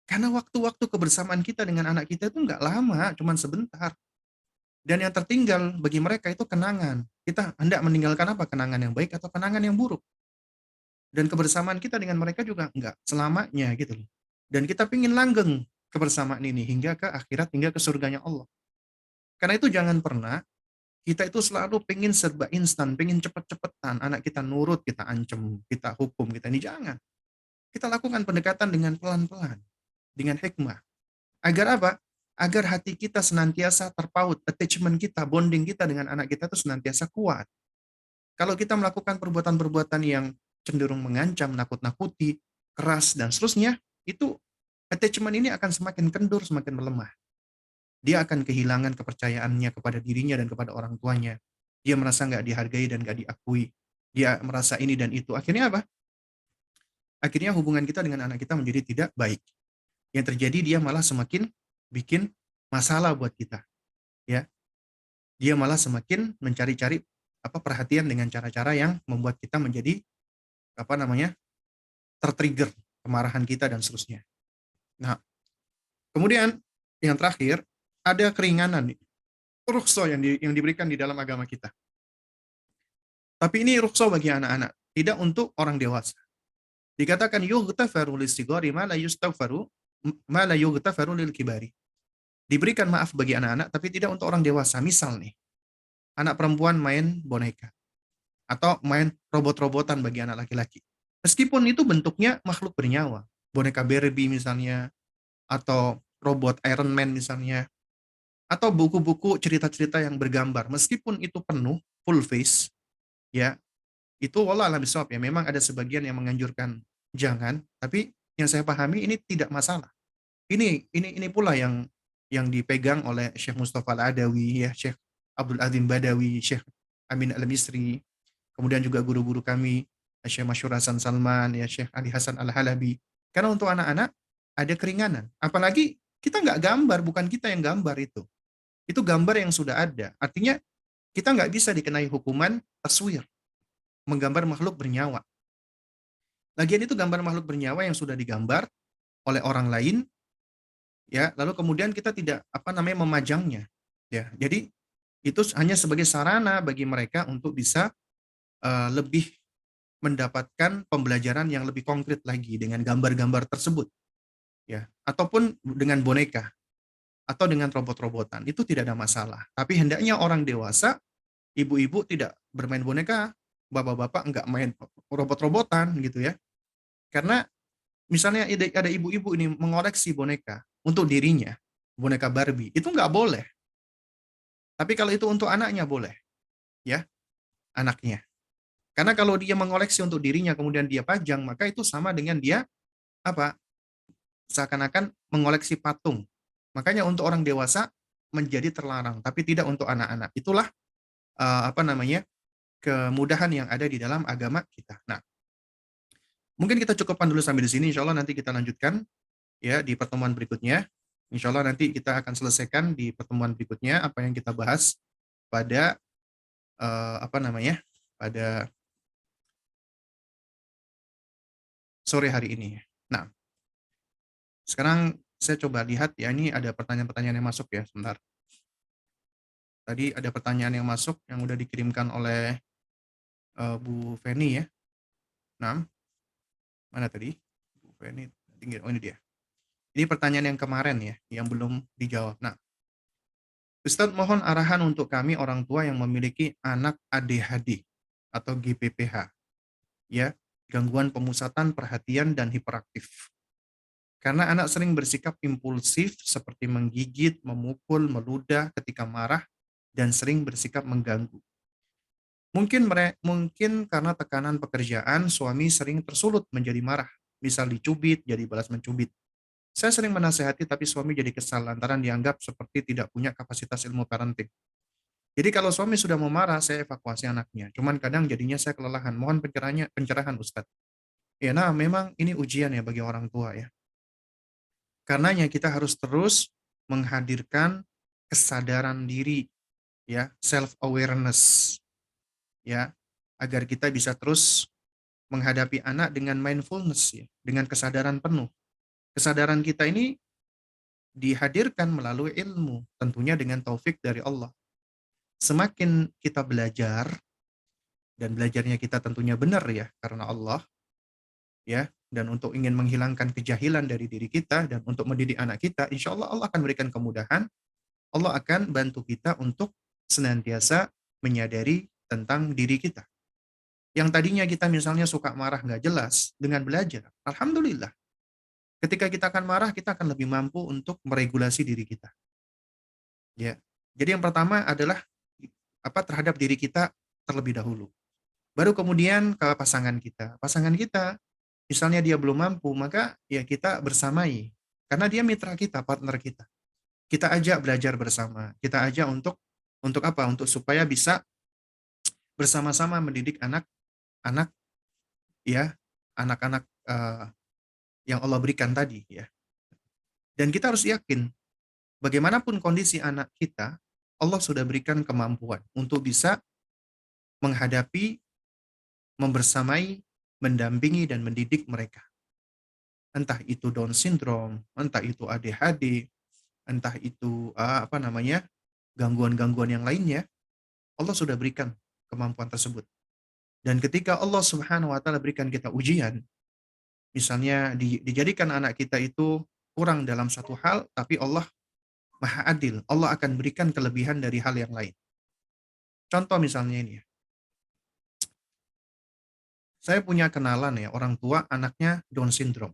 karena waktu-waktu kebersamaan kita dengan anak kita itu nggak lama, cuman sebentar. Dan yang tertinggal bagi mereka itu kenangan. Kita hendak meninggalkan apa? Kenangan yang baik atau kenangan yang buruk. Dan kebersamaan kita dengan mereka juga nggak selamanya gitu loh. Dan kita pingin langgeng kebersamaan ini hingga ke akhirat, hingga ke surganya Allah. Karena itu jangan pernah kita itu selalu pengen serba instan, pengen cepet-cepetan, anak kita nurut, kita ancam, kita hukum, kita ini jangan. Kita lakukan pendekatan dengan pelan-pelan, dengan hikmah. Agar apa? Agar hati kita senantiasa terpaut, attachment kita, bonding kita dengan anak kita itu senantiasa kuat. Kalau kita melakukan perbuatan-perbuatan yang cenderung mengancam, nakut-nakuti, keras, dan seterusnya, itu attachment ini akan semakin kendur, semakin melemah. Dia akan kehilangan kepercayaannya kepada dirinya dan kepada orang tuanya. Dia merasa nggak dihargai dan nggak diakui. Dia merasa ini dan itu. Akhirnya apa? Akhirnya hubungan kita dengan anak kita menjadi tidak baik. Yang terjadi dia malah semakin bikin masalah buat kita. Ya, dia malah semakin mencari-cari perhatian dengan cara-cara yang membuat kita menjadi tertrigger kemarahan kita dan seterusnya. Nah, kemudian yang terakhir ada keringanan nih, rukhsah yang diberikan di dalam agama kita. Tapi ini rukhsah bagi anak-anak, tidak untuk orang dewasa. Dikatakan yughtafaru lisigari ma la yustaghfaru ma la yughtafaru lil kibari. Diberikan maaf bagi anak-anak tapi tidak untuk orang dewasa. Misal nih, anak perempuan main boneka atau main robot-robotan bagi anak laki-laki. Meskipun itu bentuknya makhluk bernyawa, boneka Barbie misalnya, atau robot Iron Man misalnya, atau buku-buku cerita-cerita yang bergambar, meskipun itu penuh, full face, ya, itu wallah alam bisawab ya, memang ada sebagian yang menganjurkan jangan, tapi yang saya pahami ini tidak masalah. Ini pula yang dipegang oleh Syekh Mustafa Al-Adawi, ya, Syekh Abdul Azim Badawi, Syekh Amin Al-Misri, kemudian juga guru-guru kami, Syekh Masyur Hasan Salman, ya, Syekh Ali Hasan Al-Halabi. Karena untuk anak-anak ada keringanan. Apalagi kita nggak gambar, bukan kita yang gambar itu. Itu gambar yang sudah ada. Artinya kita nggak bisa dikenai hukuman taswir, menggambar makhluk bernyawa. Lagian itu gambar makhluk bernyawa yang sudah digambar oleh orang lain, ya, lalu kemudian kita tidak memajangnya, ya. Jadi itu hanya sebagai sarana bagi mereka untuk bisa lebih mendapatkan pembelajaran yang lebih konkret lagi dengan gambar-gambar tersebut, ya, ataupun dengan boneka atau dengan robot-robotan, itu tidak ada masalah. Tapi hendaknya orang dewasa, ibu-ibu tidak bermain boneka, bapak-bapak enggak main robot-robotan gitu ya. Karena misalnya ada ibu-ibu ini mengoleksi boneka untuk dirinya, boneka Barbie, itu nggak boleh. Tapi kalau itu untuk anaknya boleh, ya, anaknya. Karena kalau dia mengoleksi untuk dirinya kemudian dia pajang, maka itu sama dengan dia apa? Seakan-akan mengoleksi patung. Makanya untuk orang dewasa menjadi terlarang, tapi tidak untuk anak-anak. Itulah kemudahan yang ada di dalam agama kita. Nah, mungkin kita cukupkan dulu sampai di sini. Insya Allah nanti kita lanjutkan ya di pertemuan berikutnya. Insya Allah nanti kita akan selesaikan di pertemuan berikutnya apa yang kita bahas pada pada sore hari ini. Nah, sekarang saya coba lihat ya, ini ada pertanyaan-pertanyaan yang masuk ya, sebentar. Tadi ada pertanyaan yang masuk yang udah dikirimkan oleh Bu Feni ya. Nah, mana tadi? Bu Feni, oh ini dia. Ini pertanyaan yang kemarin ya, yang belum dijawab. Nah, Ustadz mohon arahan untuk kami orang tua yang memiliki anak ADHD atau GPPH, ya, gangguan pemusatan perhatian dan hiperaktif. Karena anak sering bersikap impulsif seperti menggigit, memukul, meludah ketika marah, dan sering bersikap mengganggu. Mungkin karena tekanan pekerjaan, suami sering tersulut menjadi marah. Misal dicubit, jadi balas mencubit. Saya sering menasehati tapi suami jadi kesal lantaran dianggap seperti tidak punya kapasitas ilmu parenting. Jadi kalau suami sudah mau marah, saya evakuasi anaknya. Cuman kadang jadinya saya kelelahan. Mohon pencerahan Ustadz. Ya, nah memang ini ujian ya bagi orang tua ya. Karenanya kita harus terus menghadirkan kesadaran diri ya, self awareness ya, agar kita bisa terus menghadapi anak dengan mindfulness ya, dengan kesadaran penuh. Kesadaran kita ini dihadirkan melalui ilmu, tentunya dengan taufik dari Allah. Semakin kita belajar dan belajarnya kita tentunya benar ya karena Allah ya, dan untuk ingin menghilangkan kejahilan dari diri kita dan untuk mendidik anak kita, insya Allah Allah akan berikan kemudahan. Allah akan bantu kita untuk senantiasa menyadari tentang diri kita. Yang tadinya kita misalnya suka marah nggak jelas, dengan belajar, alhamdulillah. Ketika kita akan marah, kita akan lebih mampu untuk meregulasi diri kita. Ya, jadi yang pertama adalah terhadap diri kita terlebih dahulu. Baru kemudian ke pasangan kita. Pasangan kita, misalnya dia belum mampu, maka ya kita bersamai. Karena dia mitra kita, partner kita. Kita ajak belajar bersama. Kita ajak untuk apa? Untuk supaya bisa bersama-sama mendidik anak-anak ya, anak-anak yang Allah berikan tadi ya. Dan kita harus yakin bagaimanapun kondisi anak kita, Allah sudah berikan kemampuan untuk bisa menghadapi, membersamai, mendampingi dan mendidik mereka. Entah itu Down syndrome, entah itu ADHD, entah itu gangguan-gangguan yang lainnya, Allah sudah berikan kemampuan tersebut. Dan ketika Allah Subhanahu wa taala berikan kita ujian, misalnya dijadikan anak kita itu kurang dalam satu hal, tapi Allah Maha Adil. Allah akan berikan kelebihan dari hal yang lain. Contoh misalnya ini ya. Saya punya kenalan ya, orang tua anaknya Down syndrome.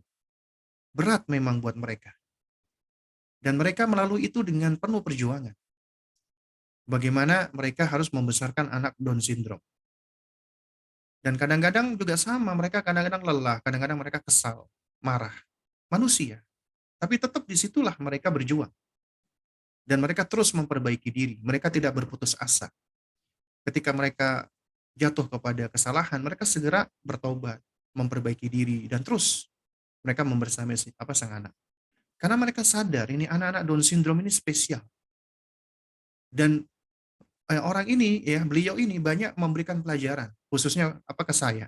Berat memang buat mereka. Dan mereka melalui itu dengan penuh perjuangan. Bagaimana mereka harus membesarkan anak Down syndrome. Dan kadang-kadang juga sama, mereka kadang-kadang lelah, kadang-kadang mereka kesal, marah. Manusia. Tapi tetap disitulah mereka berjuang. Dan mereka terus memperbaiki diri. Mereka tidak berputus asa. Ketika mereka jatuh kepada kesalahan, mereka segera bertobat, memperbaiki diri, dan terus mereka membersamai sang anak. Karena mereka sadar ini anak-anak Down syndrome ini spesial. Dan orang ini ya, beliau ini banyak memberikan pelajaran, khususnya ke saya.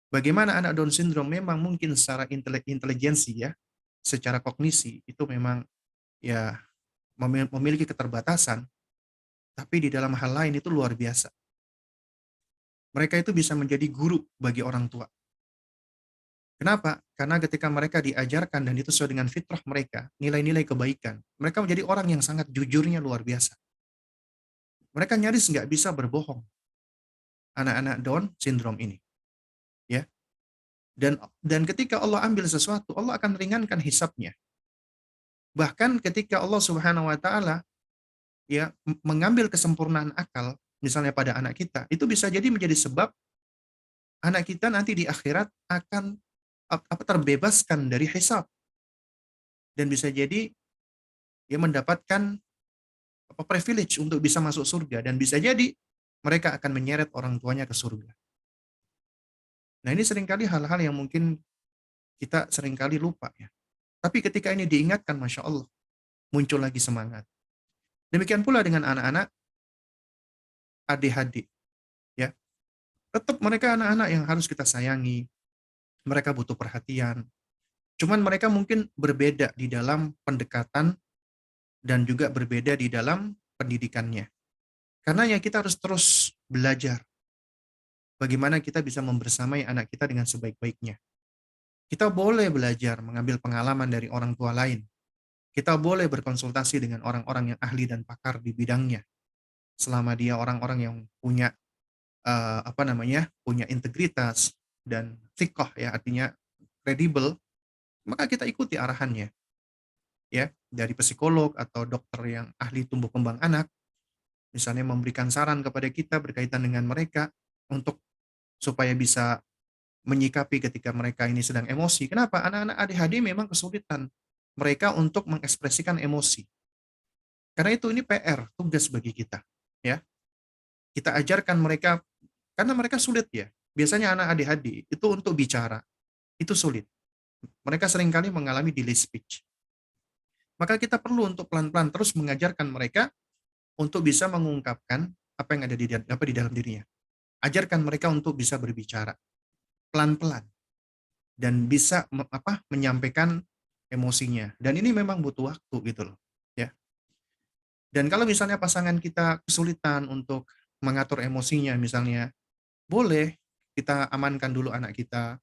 Bagaimana anak Down syndrome memang mungkin secara intelijensi ya, secara kognisi itu memang ya memiliki keterbatasan, tapi di dalam hal lain itu luar biasa. Mereka itu bisa menjadi guru bagi orang tua. Kenapa? Karena ketika mereka diajarkan dan itu sesuai dengan fitrah mereka, nilai-nilai kebaikan, mereka menjadi orang yang sangat jujurnya luar biasa. Mereka nyaris nggak bisa berbohong. Anak-anak Down syndrome ini, ya. Dan ketika Allah ambil sesuatu, Allah akan ringankan hisabnya. Bahkan ketika Allah Subhanahu wa taala ya mengambil kesempurnaan akal misalnya pada anak kita, itu bisa jadi menjadi sebab anak kita nanti di akhirat akan terbebaskan dari hisab dan bisa jadi dia mendapatkan privilege untuk bisa masuk surga dan bisa jadi mereka akan menyeret orang tuanya ke surga. Nah, ini seringkali hal-hal yang mungkin kita seringkali lupa ya. Tapi ketika ini diingatkan, Masya Allah, muncul lagi semangat. Demikian pula dengan anak-anak ADHD. Ya, tetap mereka anak-anak yang harus kita sayangi, mereka butuh perhatian. Cuman mereka mungkin berbeda di dalam pendekatan dan juga berbeda di dalam pendidikannya. Karena ya kita harus terus belajar bagaimana kita bisa membersamai anak kita dengan sebaik-baiknya. Kita boleh belajar mengambil pengalaman dari orang tua lain. Kita boleh berkonsultasi dengan orang-orang yang ahli dan pakar di bidangnya. Selama dia orang-orang yang punya punya integritas dan thiqah ya, artinya kredibel, maka kita ikuti arahannya ya, dari psikolog atau dokter yang ahli tumbuh kembang anak, misalnya memberikan saran kepada kita berkaitan dengan mereka untuk supaya bisa menyikapi ketika mereka ini sedang emosi. Kenapa? Anak-anak ADHD memang kesulitan mereka untuk mengekspresikan emosi. Karena itu ini PR, tugas bagi kita. Ya, kita ajarkan mereka karena mereka sulit ya. Biasanya anak ADHD itu untuk bicara itu sulit. Mereka seringkali mengalami delay speech. Maka kita perlu untuk pelan-pelan terus mengajarkan mereka untuk bisa mengungkapkan apa yang ada di dalam dirinya. Ajarkan mereka untuk bisa berbicara pelan-pelan dan bisa menyampaikan emosinya. Dan ini memang butuh waktu gitu loh, ya. Dan kalau misalnya pasangan kita kesulitan untuk mengatur emosinya misalnya, boleh kita amankan dulu anak kita.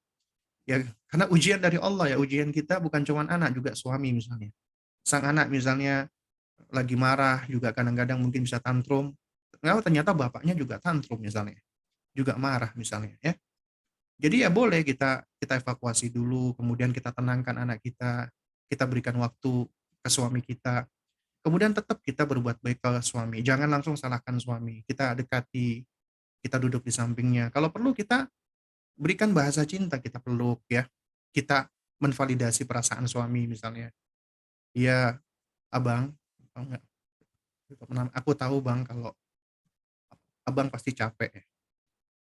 Ya, karena ujian dari Allah ya, ujian kita bukan cuma anak, juga suami misalnya. Sang anak misalnya lagi marah juga kadang-kadang mungkin bisa tantrum. Ternyata bapaknya juga tantrum misalnya, juga marah misalnya ya. Jadi ya boleh kita kita evakuasi dulu, kemudian kita tenangkan anak kita berikan waktu ke suami kita. Kemudian tetap kita berbuat baik ke suami. Jangan langsung salahkan suami. Kita dekati, kita duduk di sampingnya. Kalau perlu kita berikan bahasa cinta, kita peluk ya. Kita menvalidasi perasaan suami misalnya. Iya, Abang, enggak, aku tahu Bang kalau Abang pasti capek ya.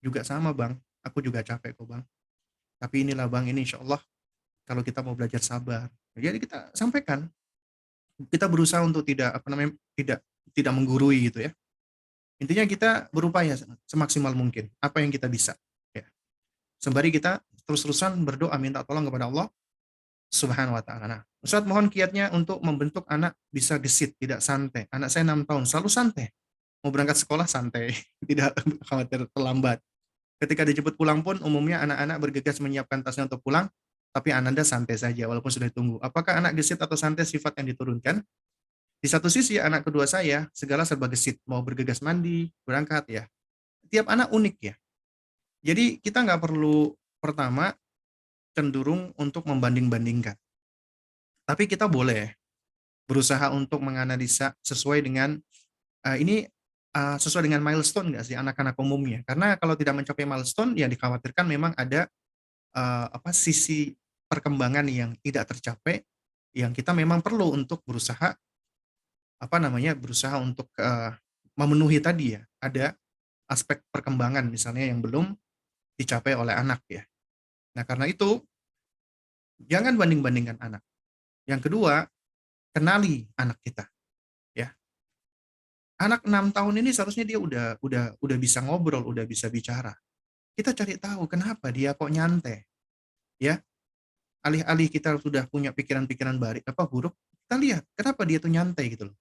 Juga sama Bang, aku juga capek kok Bang. Tapi inilah Bang, ini insya Allah kalau kita mau belajar sabar. Jadi kita sampaikan, kita berusaha untuk tidak tidak menggurui gitu ya. Intinya kita berupaya semaksimal mungkin apa yang kita bisa. Ya. Sembari kita terus-terusan berdoa minta tolong kepada Allah Subhanahu wa taala. Nah, Ustaz mohon kiatnya untuk membentuk anak bisa gesit, tidak santai. Anak saya 6 tahun, selalu santai. Mau berangkat sekolah santai, tidak khawatir terlambat. Ketika dijemput pulang pun umumnya anak-anak bergegas menyiapkan tasnya untuk pulang, tapi Ananda santai saja walaupun sudah ditunggu. Apakah anak gesit atau santai sifat yang diturunkan? Di satu sisi anak kedua saya segala serba gesit, mau bergegas mandi, berangkat ya. Tiap anak unik ya. Jadi kita nggak perlu pertama cenderung untuk membanding-bandingkan. Tapi kita boleh berusaha untuk menganalisa sesuai dengan ini sesuai dengan milestone nggak sih anak-anak umumnya. Karena kalau tidak mencapai milestone yang dikhawatirkan memang ada sisi perkembangan yang tidak tercapai, yang kita memang perlu untuk berusaha, berusaha untuk, memenuhi tadi ya, ada aspek perkembangan misalnya yang belum dicapai oleh anak ya. Nah karena itu, jangan banding-bandingkan anak. Yang kedua, kenali anak kita, ya. Anak 6 tahun ini seharusnya dia udah bisa ngobrol, udah bisa bicara. Kita cari tahu kenapa dia kok nyantai, ya. Alih-alih kita sudah punya pikiran-pikiran buruk, kita lihat kenapa dia tuh nyantai gitu loh.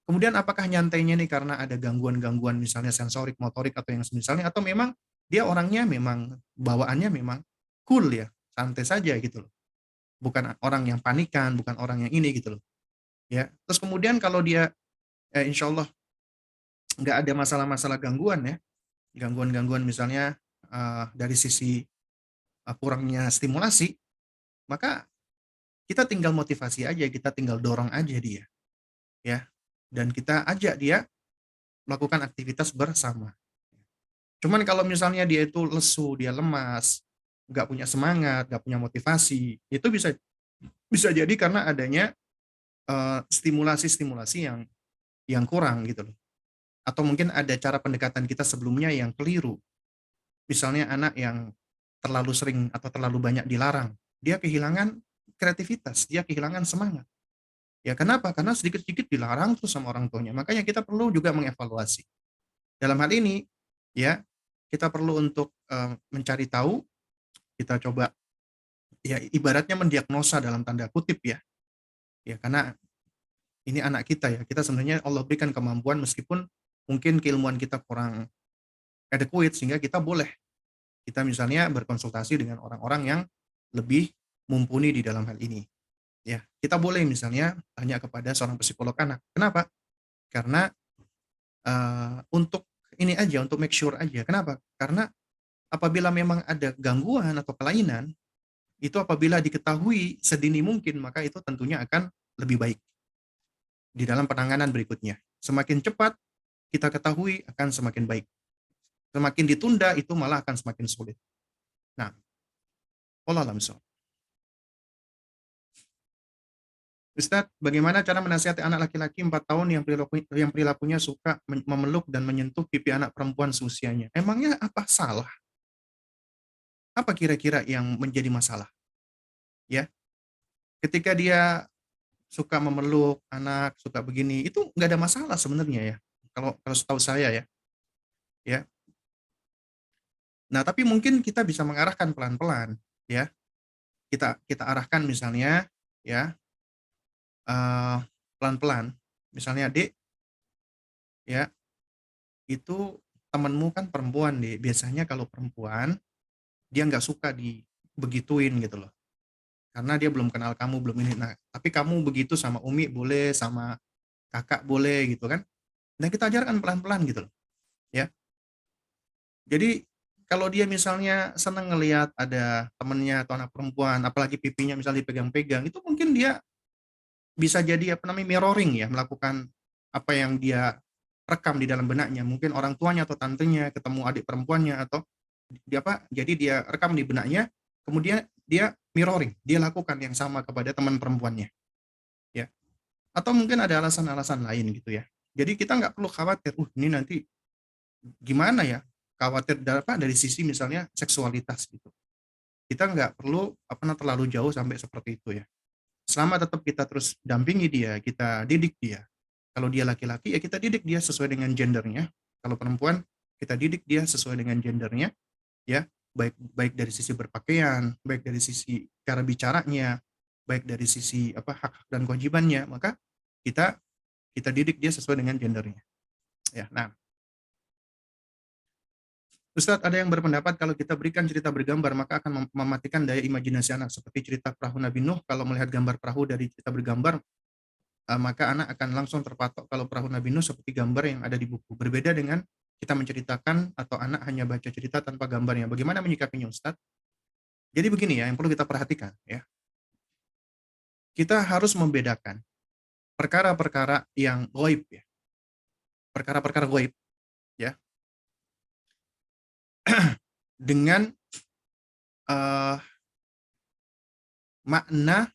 Kemudian apakah nyantainya nih karena ada gangguan-gangguan misalnya sensorik, motorik atau yang semisalnya atau memang dia orangnya memang bawaannya memang cool ya, santai saja gitu loh. Bukan orang yang panikan, bukan orang yang ini gitu loh, ya. Terus kemudian kalau dia, insya Allah nggak ada masalah-masalah gangguan ya, gangguan-gangguan misalnya, dari sisi, kurangnya stimulasi, maka kita tinggal motivasi aja, kita tinggal dorong aja dia, ya. Dan kita ajak dia melakukan aktivitas bersama. Cuman kalau misalnya dia itu lesu, dia lemas, nggak punya semangat, nggak punya motivasi, itu bisa bisa jadi karena adanya stimulasi-stimulasi yang kurang gitu loh. Atau mungkin ada cara pendekatan kita sebelumnya yang keliru. Misalnya anak yang terlalu sering atau terlalu banyak dilarang, dia kehilangan kreativitas, dia kehilangan semangat. Ya kenapa? Karena sedikit-sedikit dilarang terus sama orang tuanya. Makanya kita perlu juga mengevaluasi. Dalam hal ini, ya, kita perlu untuk mencari tahu, kita coba ya ibaratnya mendiagnosa dalam tanda kutip ya. Ya karena ini anak kita ya. Kita sebenarnya Allah berikan kemampuan meskipun mungkin keilmuan kita kurang adequate sehingga kita boleh kita misalnya berkonsultasi dengan orang-orang yang lebih mumpuni di dalam hal ini. Ya, kita boleh misalnya tanya kepada seorang psikolog anak. Kenapa? Karena untuk ini aja, untuk make sure aja. Kenapa? Karena apabila memang ada gangguan atau kelainan, itu apabila diketahui sedini mungkin, maka itu tentunya akan lebih baik di dalam penanganan berikutnya. Semakin cepat kita ketahui akan semakin baik. Semakin ditunda itu malah akan semakin sulit. Nah, wallahu a'lam bishawab. Ustadz, bagaimana cara menasihati anak laki-laki 4 tahun yang perilakunya suka memeluk dan menyentuh pipi anak perempuan seusianya? Emangnya apa salah? Apa kira-kira yang menjadi masalah? Ya, ketika dia suka memeluk anak, suka begini, itu nggak ada masalah sebenarnya ya. Kalau kalau setahu saya ya, ya. Nah, tapi mungkin kita bisa mengarahkan pelan-pelan, ya. Kita kita arahkan misalnya, ya, eh, pelan-pelan. Misalnya, Dek, ya, itu temenmu kan perempuan deh. Biasanya kalau perempuan dia nggak suka dibegituin gitu loh. Karena dia belum kenal kamu, belum ini. Nah, tapi kamu begitu sama Umi boleh, sama kakak boleh gitu kan. Dan kita ajarkan pelan-pelan gitu loh. Ya. Jadi kalau dia misalnya senang ngelihat ada temennya atau anak perempuan, apalagi pipinya misalnya dipegang-pegang, itu mungkin dia bisa jadi apa namanya mirroring ya, melakukan apa yang dia rekam di dalam benaknya. Mungkin orang tuanya atau tantenya ketemu adik perempuannya atau dia apa? Jadi dia rekam di benaknya, kemudian dia mirroring, dia lakukan yang sama kepada teman perempuannya, ya. Atau mungkin ada alasan-alasan lain gitu ya. Jadi kita nggak perlu khawatir, ini nanti gimana ya? Khawatir dari sisi misalnya seksualitas gitu. Kita nggak perlu apa terlalu jauh sampai seperti itu ya. Selama tetap kita terus dampingi dia, kita didik dia. Kalau dia laki-laki ya kita didik dia sesuai dengan gendernya. Kalau perempuan kita didik dia sesuai dengan gendernya, ya. Baik baik dari sisi berpakaian, baik dari sisi cara bicaranya, baik dari sisi apa hak-hak dan kewajibannya, maka kita kita didik dia sesuai dengan gendernya. Ya. Nah, Ustadz, ada yang berpendapat kalau kita berikan cerita bergambar maka akan mematikan daya imajinasi anak seperti cerita perahu Nabi Nuh. Kalau melihat gambar perahu dari cerita bergambar, maka anak akan langsung terpatok kalau perahu Nabi Nuh seperti gambar yang ada di buku. Berbeda dengan kita menceritakan atau anak hanya baca cerita tanpa gambarnya. Bagaimana menyikapinya, Ustadz? Jadi begini ya, yang perlu kita perhatikan ya. Kita harus membedakan perkara-perkara yang goib ya. Perkara-perkara goib ya. Dengan uh, makna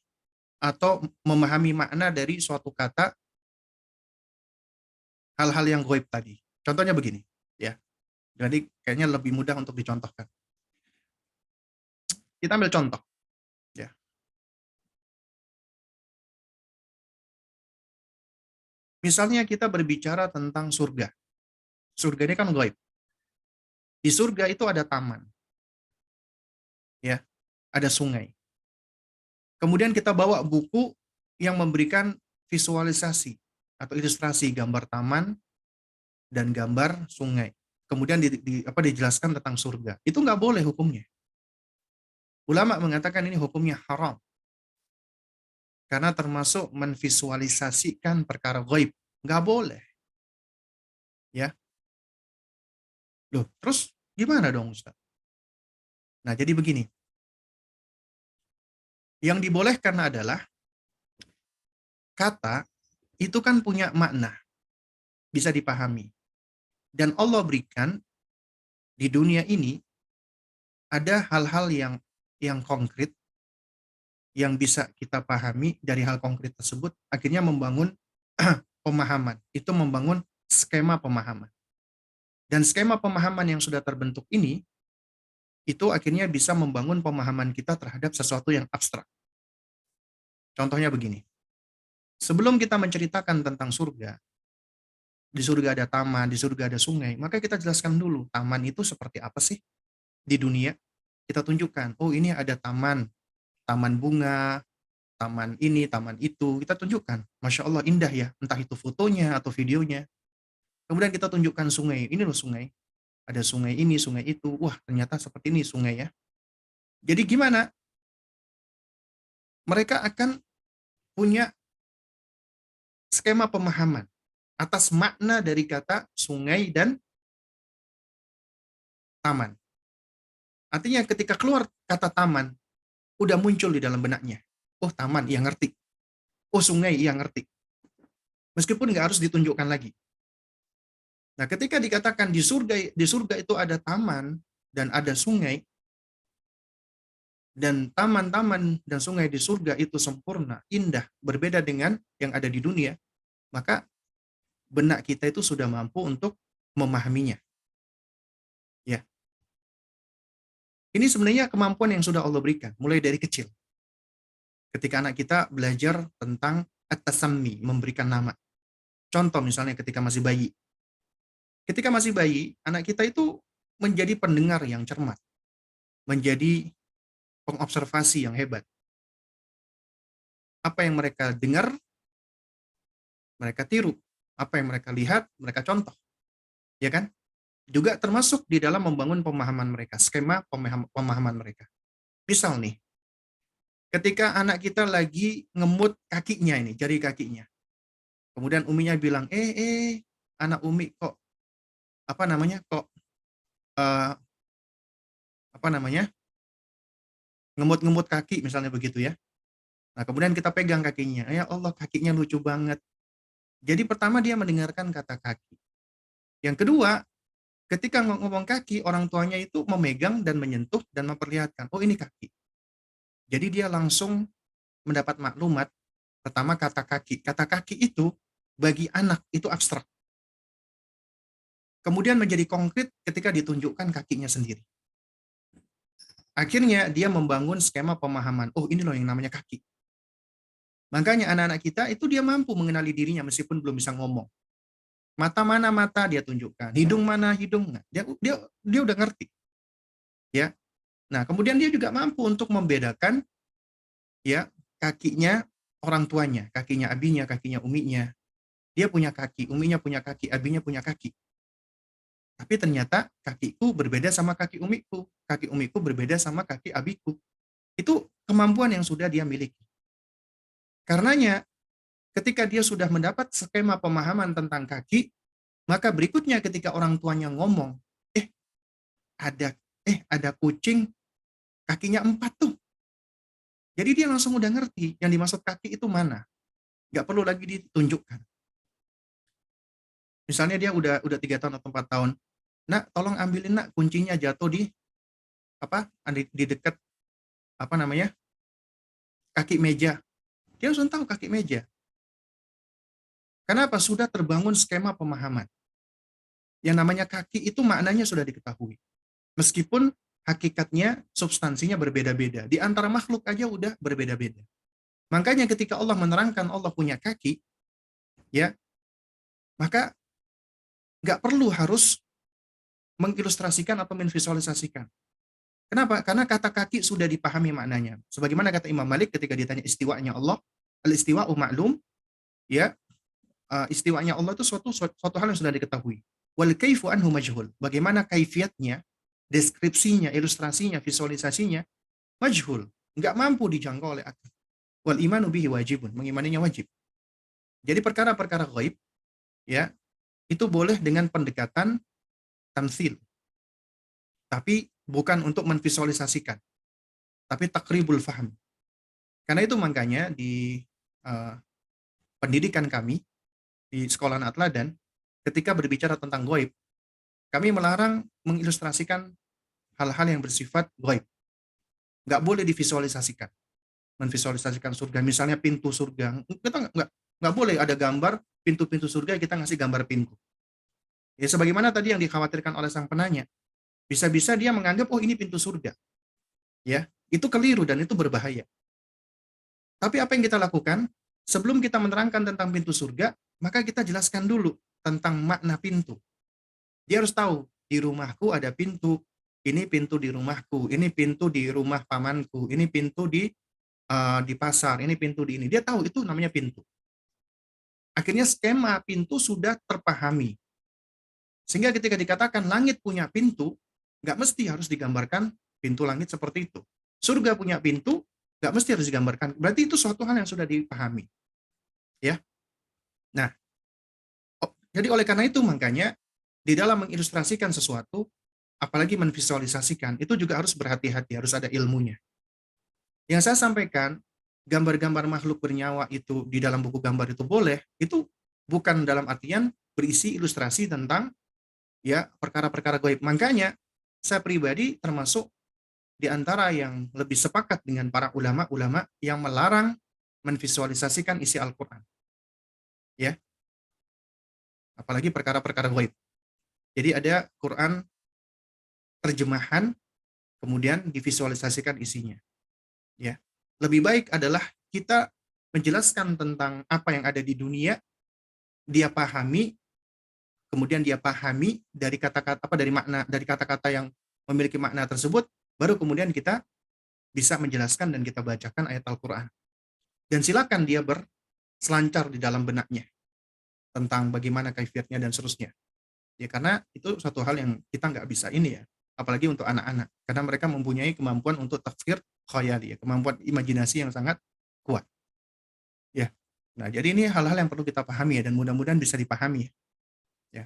atau memahami makna dari suatu kata hal-hal yang goib tadi. Contohnya begini, ya. Jadi kayaknya lebih mudah untuk dicontohkan. Kita ambil contoh, ya. Misalnya kita berbicara tentang surga. Surga ini kan goib. Di surga itu ada taman, ya, ada sungai. Kemudian kita bawa buku yang memberikan visualisasi atau ilustrasi gambar taman dan gambar sungai. Kemudian dijelaskan tentang surga. Itu nggak boleh hukumnya. Ulama mengatakan ini hukumnya haram. Karena termasuk menvisualisasikan perkara gaib. Nggak boleh. Ya. Loh, terus gimana dong Ustaz? Nah, jadi begini. Yang dibolehkan adalah kata itu kan punya makna. Bisa dipahami. Dan Allah berikan di dunia ini ada hal-hal yang konkret yang bisa kita pahami dari hal konkret tersebut akhirnya membangun pemahaman. Itu membangun skema pemahaman. Dan skema pemahaman yang sudah terbentuk ini itu akhirnya bisa membangun pemahaman kita terhadap sesuatu yang abstrak. Contohnya begini. Sebelum kita menceritakan tentang surga, di surga ada taman, di surga ada sungai, maka kita jelaskan dulu taman itu seperti apa sih di dunia. Kita tunjukkan, oh ini ada taman, taman bunga, taman ini, taman itu, kita tunjukkan. Masya Allah indah ya, entah itu fotonya atau videonya. Kemudian kita tunjukkan sungai, ini loh sungai, ada sungai ini, sungai itu, wah ternyata seperti ini sungai ya. Jadi gimana? Mereka akan punya skema pemahaman atas makna dari kata sungai dan taman. Artinya ketika keluar kata taman, udah muncul di dalam benaknya. Oh taman, iya ngerti. Oh sungai, iya ngerti. Meskipun nggak harus ditunjukkan lagi. Nah ketika dikatakan di surga itu ada taman dan ada sungai, dan taman-taman dan sungai di surga itu sempurna, indah, berbeda dengan yang ada di dunia, maka benak kita itu sudah mampu untuk memahaminya. Ya, ini sebenarnya kemampuan yang sudah Allah berikan, mulai dari kecil. Ketika anak kita belajar tentang at-tasammi, memberikan nama. Contoh misalnya ketika masih bayi. Ketika masih bayi, anak kita itu menjadi pendengar yang cermat, menjadi pengobservasi yang hebat. Apa yang mereka dengar, mereka tiru. Apa yang mereka lihat, mereka contoh. Ya kan? Juga termasuk di dalam membangun pemahaman mereka, skema pemahaman mereka. Misal nih, ketika anak kita lagi ngemut kakinya ini, jari kakinya. Kemudian uminya bilang, anak umi kok, apa namanya, kok, eh, apa namanya, ngemut-ngemut kaki, misalnya begitu ya. Nah, kemudian kita pegang kakinya, ya Allah, kakinya lucu banget. Jadi pertama dia mendengarkan kata kaki. Yang kedua, ketika ngomong kaki, orang tuanya itu memegang dan menyentuh dan memperlihatkan, oh ini kaki. Jadi dia langsung mendapat maklumat, pertama kata kaki. Kata kaki itu bagi anak itu abstrak. Kemudian menjadi konkret ketika ditunjukkan kakinya sendiri. Akhirnya dia membangun skema pemahaman, oh ini loh yang namanya kaki. Makanya anak-anak kita itu dia mampu mengenali dirinya meskipun belum bisa ngomong. Mata mana mata dia tunjukkan, hidung mana hidung. Nah, dia udah ngerti. Ya. Nah, kemudian dia juga mampu untuk membedakan ya kakinya orang tuanya, kakinya abinya, kakinya uminya. Dia punya kaki, uminya punya kaki, abinya punya kaki. Tapi ternyata kakiku berbeda sama kaki umiku, kaki umiku berbeda sama kaki abiku. Itu kemampuan yang sudah dia miliki. Karenanya, ketika dia sudah mendapat skema pemahaman tentang kaki, maka berikutnya ketika orang tuanya ngomong, eh ada ada kucing kakinya 4 tuh. Jadi dia langsung udah ngerti yang dimaksud kaki itu mana. Nggak perlu lagi ditunjukkan. Misalnya dia udah 3 tahun atau 4 tahun. Nak, tolong ambilin nak kuncinya jatuh di apa di dekat apa namanya kaki meja. Dia langsung tahu kaki meja. Kenapa? Sudah terbangun skema pemahaman. Yang namanya kaki itu maknanya sudah diketahui. Meskipun hakikatnya, substansinya berbeda-beda. Di antara makhluk aja udah berbeda-beda. Makanya ketika Allah menerangkan Allah punya kaki, ya, maka nggak perlu harus mengilustrasikan atau menvisualisasikan. Kenapa? Karena kata kaki sudah dipahami maknanya. Sebagaimana kata Imam Malik ketika ditanya istiwanya Allah, al-istiwa'u ma'lum, ya, istiwanya Allah itu suatu hal yang sudah diketahui. Wal kaifu anhu majhul. Bagaimana kaifiatnya, deskripsinya, ilustrasinya, visualisasinya, majhul. Nggak mampu dijangkau oleh akal. Wal imanu bihi wajibun. Mengimaninya wajib. Jadi perkara-perkara gaib, ya, itu boleh dengan pendekatan tamsil. Tapi bukan untuk menvisualisasikan. Tapi takribul faham. Karena itu makanya di uh, pendidikan kami, di sekolah Atladan, ketika berbicara tentang gaib, kami melarang mengilustrasikan hal-hal yang bersifat gaib. Nggak boleh divisualisasikan. Menvisualisasikan surga, misalnya pintu surga. Kita nggak boleh ada gambar pintu-pintu surga, kita ngasih gambar pintu. Ya sebagaimana tadi yang dikhawatirkan oleh sang penanya. Bisa-bisa dia menganggap, oh ini pintu surga. Ya, itu keliru dan itu berbahaya. Tapi apa yang kita lakukan? Sebelum kita menerangkan tentang pintu surga, maka kita jelaskan dulu tentang makna pintu. Dia harus tahu, di rumahku ada pintu, ini pintu di rumahku, ini pintu di rumah pamanku, ini pintu di di pasar, ini pintu di ini. Dia tahu itu namanya pintu. Akhirnya skema pintu sudah terpahami. Sehingga ketika dikatakan langit punya pintu, nggak mesti harus digambarkan pintu langit seperti itu. Surga punya pintu, nggak mesti harus digambarkan. Berarti itu suatu hal yang sudah dipahami. Ya. Nah, jadi oleh karena itu makanya di dalam mengilustrasikan sesuatu, apalagi menvisualisasikan, itu juga harus berhati-hati, harus ada ilmunya. Yang saya sampaikan, gambar-gambar makhluk bernyawa itu di dalam buku gambar itu boleh, itu bukan dalam artian berisi ilustrasi tentang ya perkara-perkara gaib. Makanya saya pribadi termasuk di antara yang lebih sepakat dengan para ulama-ulama yang melarang menvisualisasikan isi Al-Qur'an. Ya, apalagi perkara-perkara gaib. Jadi ada Quran terjemahan kemudian divisualisasikan isinya, ya. Lebih baik adalah kita menjelaskan tentang apa yang ada di dunia, dia pahami, kemudian dia pahami dari kata-kata apa dari makna dari kata-kata yang memiliki makna tersebut, baru kemudian kita bisa menjelaskan dan kita bacakan ayat Al-Qur'an. Dan silakan dia berselancar di dalam benaknya tentang bagaimana kaifiatnya dan seterusnya. Ya karena itu suatu hal yang kita nggak bisa ini ya, apalagi untuk anak-anak. Karena mereka mempunyai kemampuan untuk tafsir khayali ya, kemampuan imajinasi yang sangat kuat. Ya. Nah, jadi ini hal-hal yang perlu kita pahami ya dan mudah-mudahan bisa dipahami ya.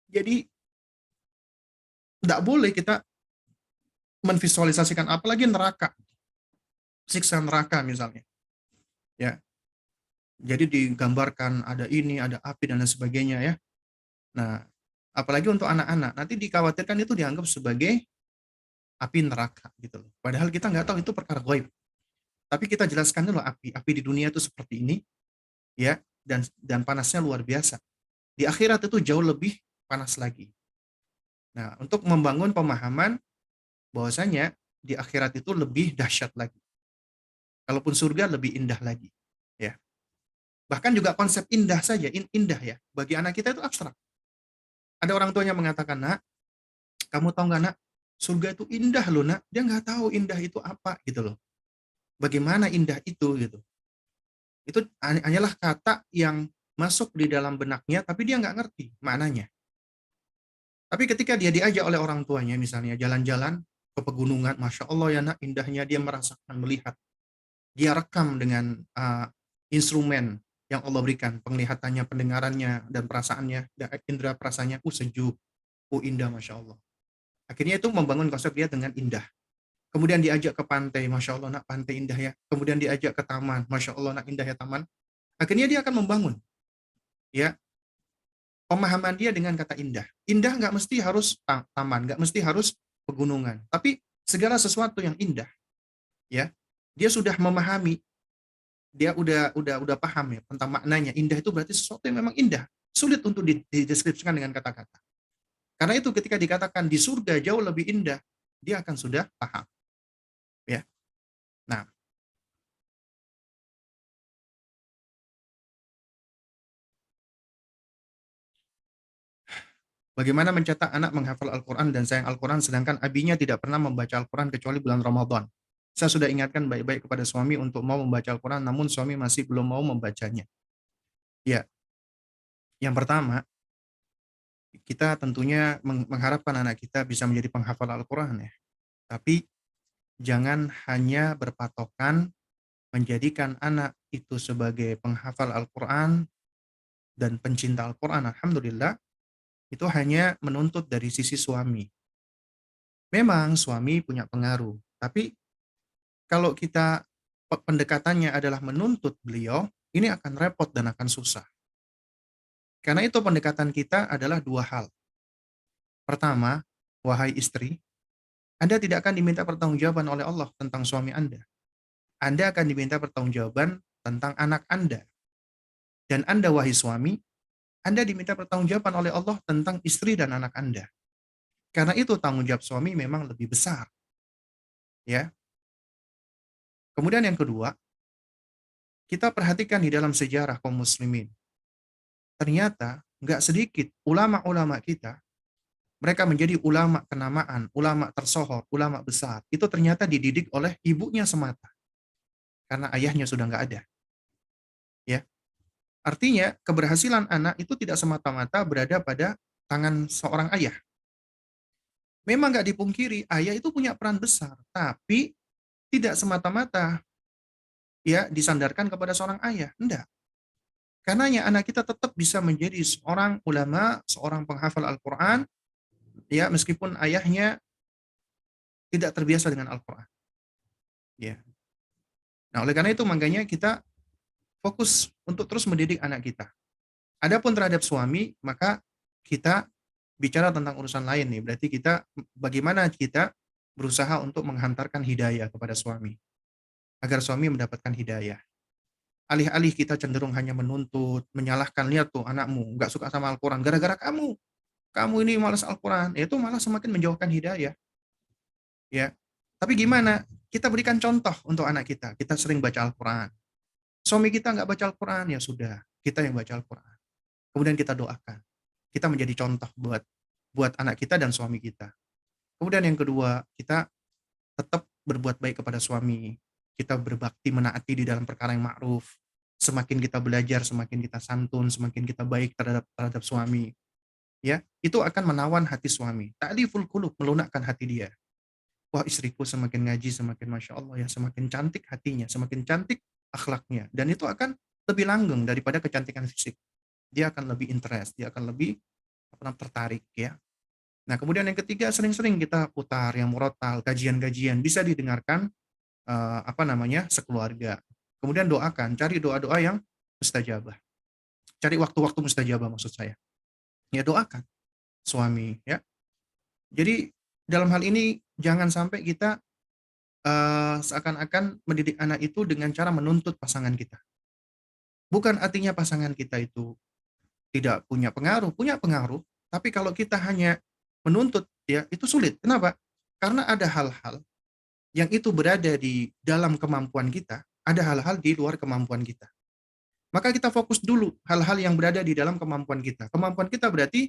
Jadi nggak boleh kita menvisualisasikan apalagi neraka, siksa neraka misalnya. Ya. Jadi digambarkan ada ini, ada api dan lain sebagainya ya. Nah, apalagi untuk anak-anak, nanti dikhawatirkan itu dianggap sebagai api neraka gitu loh. Padahal kita nggak tahu itu perkara gaib. Tapi kita jelaskan dulu api di dunia itu seperti ini ya dan panasnya luar biasa. Di akhirat itu jauh lebih panas lagi. Nah, untuk membangun pemahaman bahwasanya di akhirat itu lebih dahsyat lagi. Kalaupun surga lebih indah lagi. Ya. Bahkan juga konsep indah saja, indah ya. Bagi anak kita itu abstrak. Ada orang tuanya mengatakan, "Nak, kamu tahu nggak nak, surga itu indah loh nak." Dia nggak tahu indah itu apa gitu loh. Bagaimana indah itu gitu. Itu hanyalah kata yang masuk di dalam benaknya, tapi dia nggak ngerti maknanya. Tapi ketika dia diajak oleh orang tuanya, misalnya jalan-jalan ke pegunungan, Masya Allah ya nak, indahnya dia merasakan, melihat. Dia rekam dengan instrumen yang Allah berikan, penglihatannya, pendengarannya, dan perasaannya, dan indera perasaannya, sejuk, indah Masya Allah. Akhirnya itu membangun konsep dia dengan indah. Kemudian diajak ke pantai, Masya Allah nak, pantai indah ya. Kemudian diajak ke taman, Masya Allah nak, indah ya taman. Akhirnya dia akan membangun ya pemahaman dia dengan kata indah. Indah nggak mesti harus taman, nggak mesti harus pegunungan. Tapi segala sesuatu yang indah, ya, dia sudah memahami, dia udah paham ya tentang maknanya. Indah itu berarti sesuatu yang memang indah, sulit untuk dideskripsikan dengan kata-kata. Karena itu ketika dikatakan di surga jauh lebih indah, dia akan sudah paham, ya. Nah, bagaimana mencetak anak menghafal Al-Quran dan sayang Al-Quran sedangkan abinya tidak pernah membaca Al-Quran kecuali bulan Ramadan. Saya sudah ingatkan baik-baik kepada suami untuk mau membaca Al-Quran, namun suami masih belum mau membacanya. Ya, yang pertama, kita tentunya mengharapkan anak kita bisa menjadi penghafal Al-Quran ya. Tapi jangan hanya berpatokan menjadikan anak itu sebagai penghafal Al-Quran dan pencinta Al-Quran. Alhamdulillah, itu hanya menuntut dari sisi suami. Memang suami punya pengaruh, tapi kalau kita pendekatannya adalah menuntut beliau, ini akan repot dan akan susah. Karena itu pendekatan kita adalah dua hal. Pertama, wahai istri, Anda tidak akan diminta pertanggungjawaban oleh Allah tentang suami Anda. Anda akan diminta pertanggungjawaban tentang anak Anda. Dan Anda, wahai suami, Anda diminta pertanggungjawaban oleh Allah tentang istri dan anak Anda. Karena itu tanggung jawab suami memang lebih besar. Ya. Kemudian yang kedua, kita perhatikan di dalam sejarah kaum muslimin. Ternyata nggak sedikit ulama-ulama kita, mereka menjadi ulama kenamaan, ulama tersohor, ulama besar. Itu ternyata dididik oleh ibunya semata. karena ayahnya sudah nggak ada. Ya, artinya keberhasilan anak itu tidak semata-mata berada pada tangan seorang ayah. Memang nggak dipungkiri, ayah itu punya peran besar, tapi tidak semata-mata ya disandarkan kepada seorang ayah. Enggak. Karenanya anak kita tetap bisa menjadi seorang ulama, seorang penghafal Al-Quran, ya meskipun ayahnya tidak terbiasa dengan Al-Quran. Ya. Nah, oleh karena itu makanya kita fokus untuk terus mendidik anak kita. Adapun terhadap suami, maka kita bicara tentang urusan lain nih. Berarti kita bagaimana kita berusaha untuk menghantarkan hidayah kepada suami agar suami mendapatkan hidayah. Alih-alih kita cenderung hanya menuntut, menyalahkan, lihat tuh anakmu nggak suka sama Al-Quran, gara-gara kamu ini malas Al-Quran, itu malah semakin menjauhkan hidayah. Ya, tapi gimana? Kita berikan contoh untuk anak kita. Kita sering baca Al-Quran. Suami kita nggak baca Al-Quran, ya sudah, kita yang baca Al-Quran. Kemudian kita doakan. Kita menjadi contoh buat buat anak kita dan suami kita. Kemudian yang kedua, kita tetap berbuat baik kepada suami. Kita berbakti menaati di dalam perkara yang ma'ruf. Semakin kita belajar, semakin kita santun, semakin kita baik terhadap suami. Ya, itu akan menawan hati suami. Ta'liful qulub, melunakkan hati dia. Wah, istriku semakin ngaji, semakin Masya Allah ya, semakin cantik hatinya, semakin cantik akhlaknya. Dan itu akan lebih langgeng daripada kecantikan fisik. Dia akan lebih interest, dia akan lebih tertarik ya. Nah, kemudian yang ketiga, sering-sering kita putar yang murotal, kajian-kajian bisa didengarkan sekeluarga. Kemudian doakan, cari doa-doa yang mustajabah. Cari waktu-waktu mustajabah maksud saya. Ya doakan suami ya. Jadi dalam hal ini jangan sampai kita seakan-akan mendidik anak itu dengan cara menuntut pasangan kita. Bukan artinya pasangan kita itu tidak punya pengaruh, tapi kalau kita hanya menuntut ya itu sulit. Kenapa? Karena ada hal-hal yang itu berada di dalam kemampuan kita, ada hal-hal di luar kemampuan kita. Maka kita fokus dulu hal-hal yang berada di dalam kemampuan kita. Kemampuan kita berarti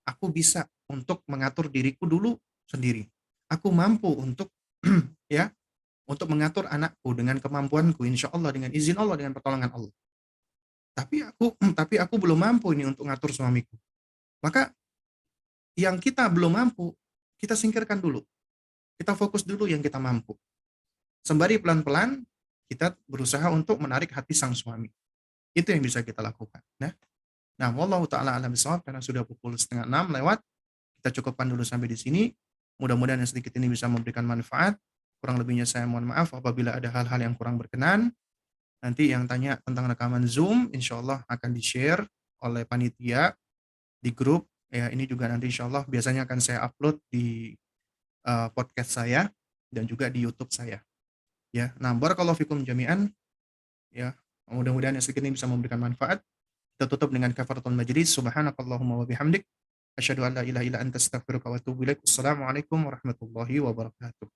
aku bisa untuk mengatur diriku dulu sendiri. Aku mampu untuk ya, untuk mengatur anakku dengan kemampuanku, insya Allah dengan izin Allah, dengan pertolongan Allah. Tapi aku belum mampu ini untuk ngatur suamiku. Maka yang kita belum mampu, kita singkirkan dulu. Kita fokus dulu yang kita mampu. Sembari pelan-pelan kita berusaha untuk menarik hati sang suami. Itu yang bisa kita lakukan. Nah, wallahu taala alam bisawab, karena sudah pukul 5:30 lewat, kita cukupkan dulu sampai di sini. Mudah-mudahan yang sedikit ini bisa memberikan manfaat. Kurang lebihnya saya mohon maaf apabila ada hal-hal yang kurang berkenan. Nanti yang tanya tentang rekaman Zoom, insya Allah akan di-share oleh panitia di grup. Ya, ini juga nanti insya Allah biasanya akan saya upload di podcast saya dan juga di YouTube saya. Ya, nah barakallahu fikum jami'an. Ya, mudah-mudahan yang sedikit ini bisa memberikan manfaat. Kita tutup dengan kafaratul majlis. Subhanakallahumma wa bihamdik. Asyhadu an la ilaha illa anta astaghfiruka wa atubu ilaik. Wassalamualaikum warahmatullahi wabarakatuh.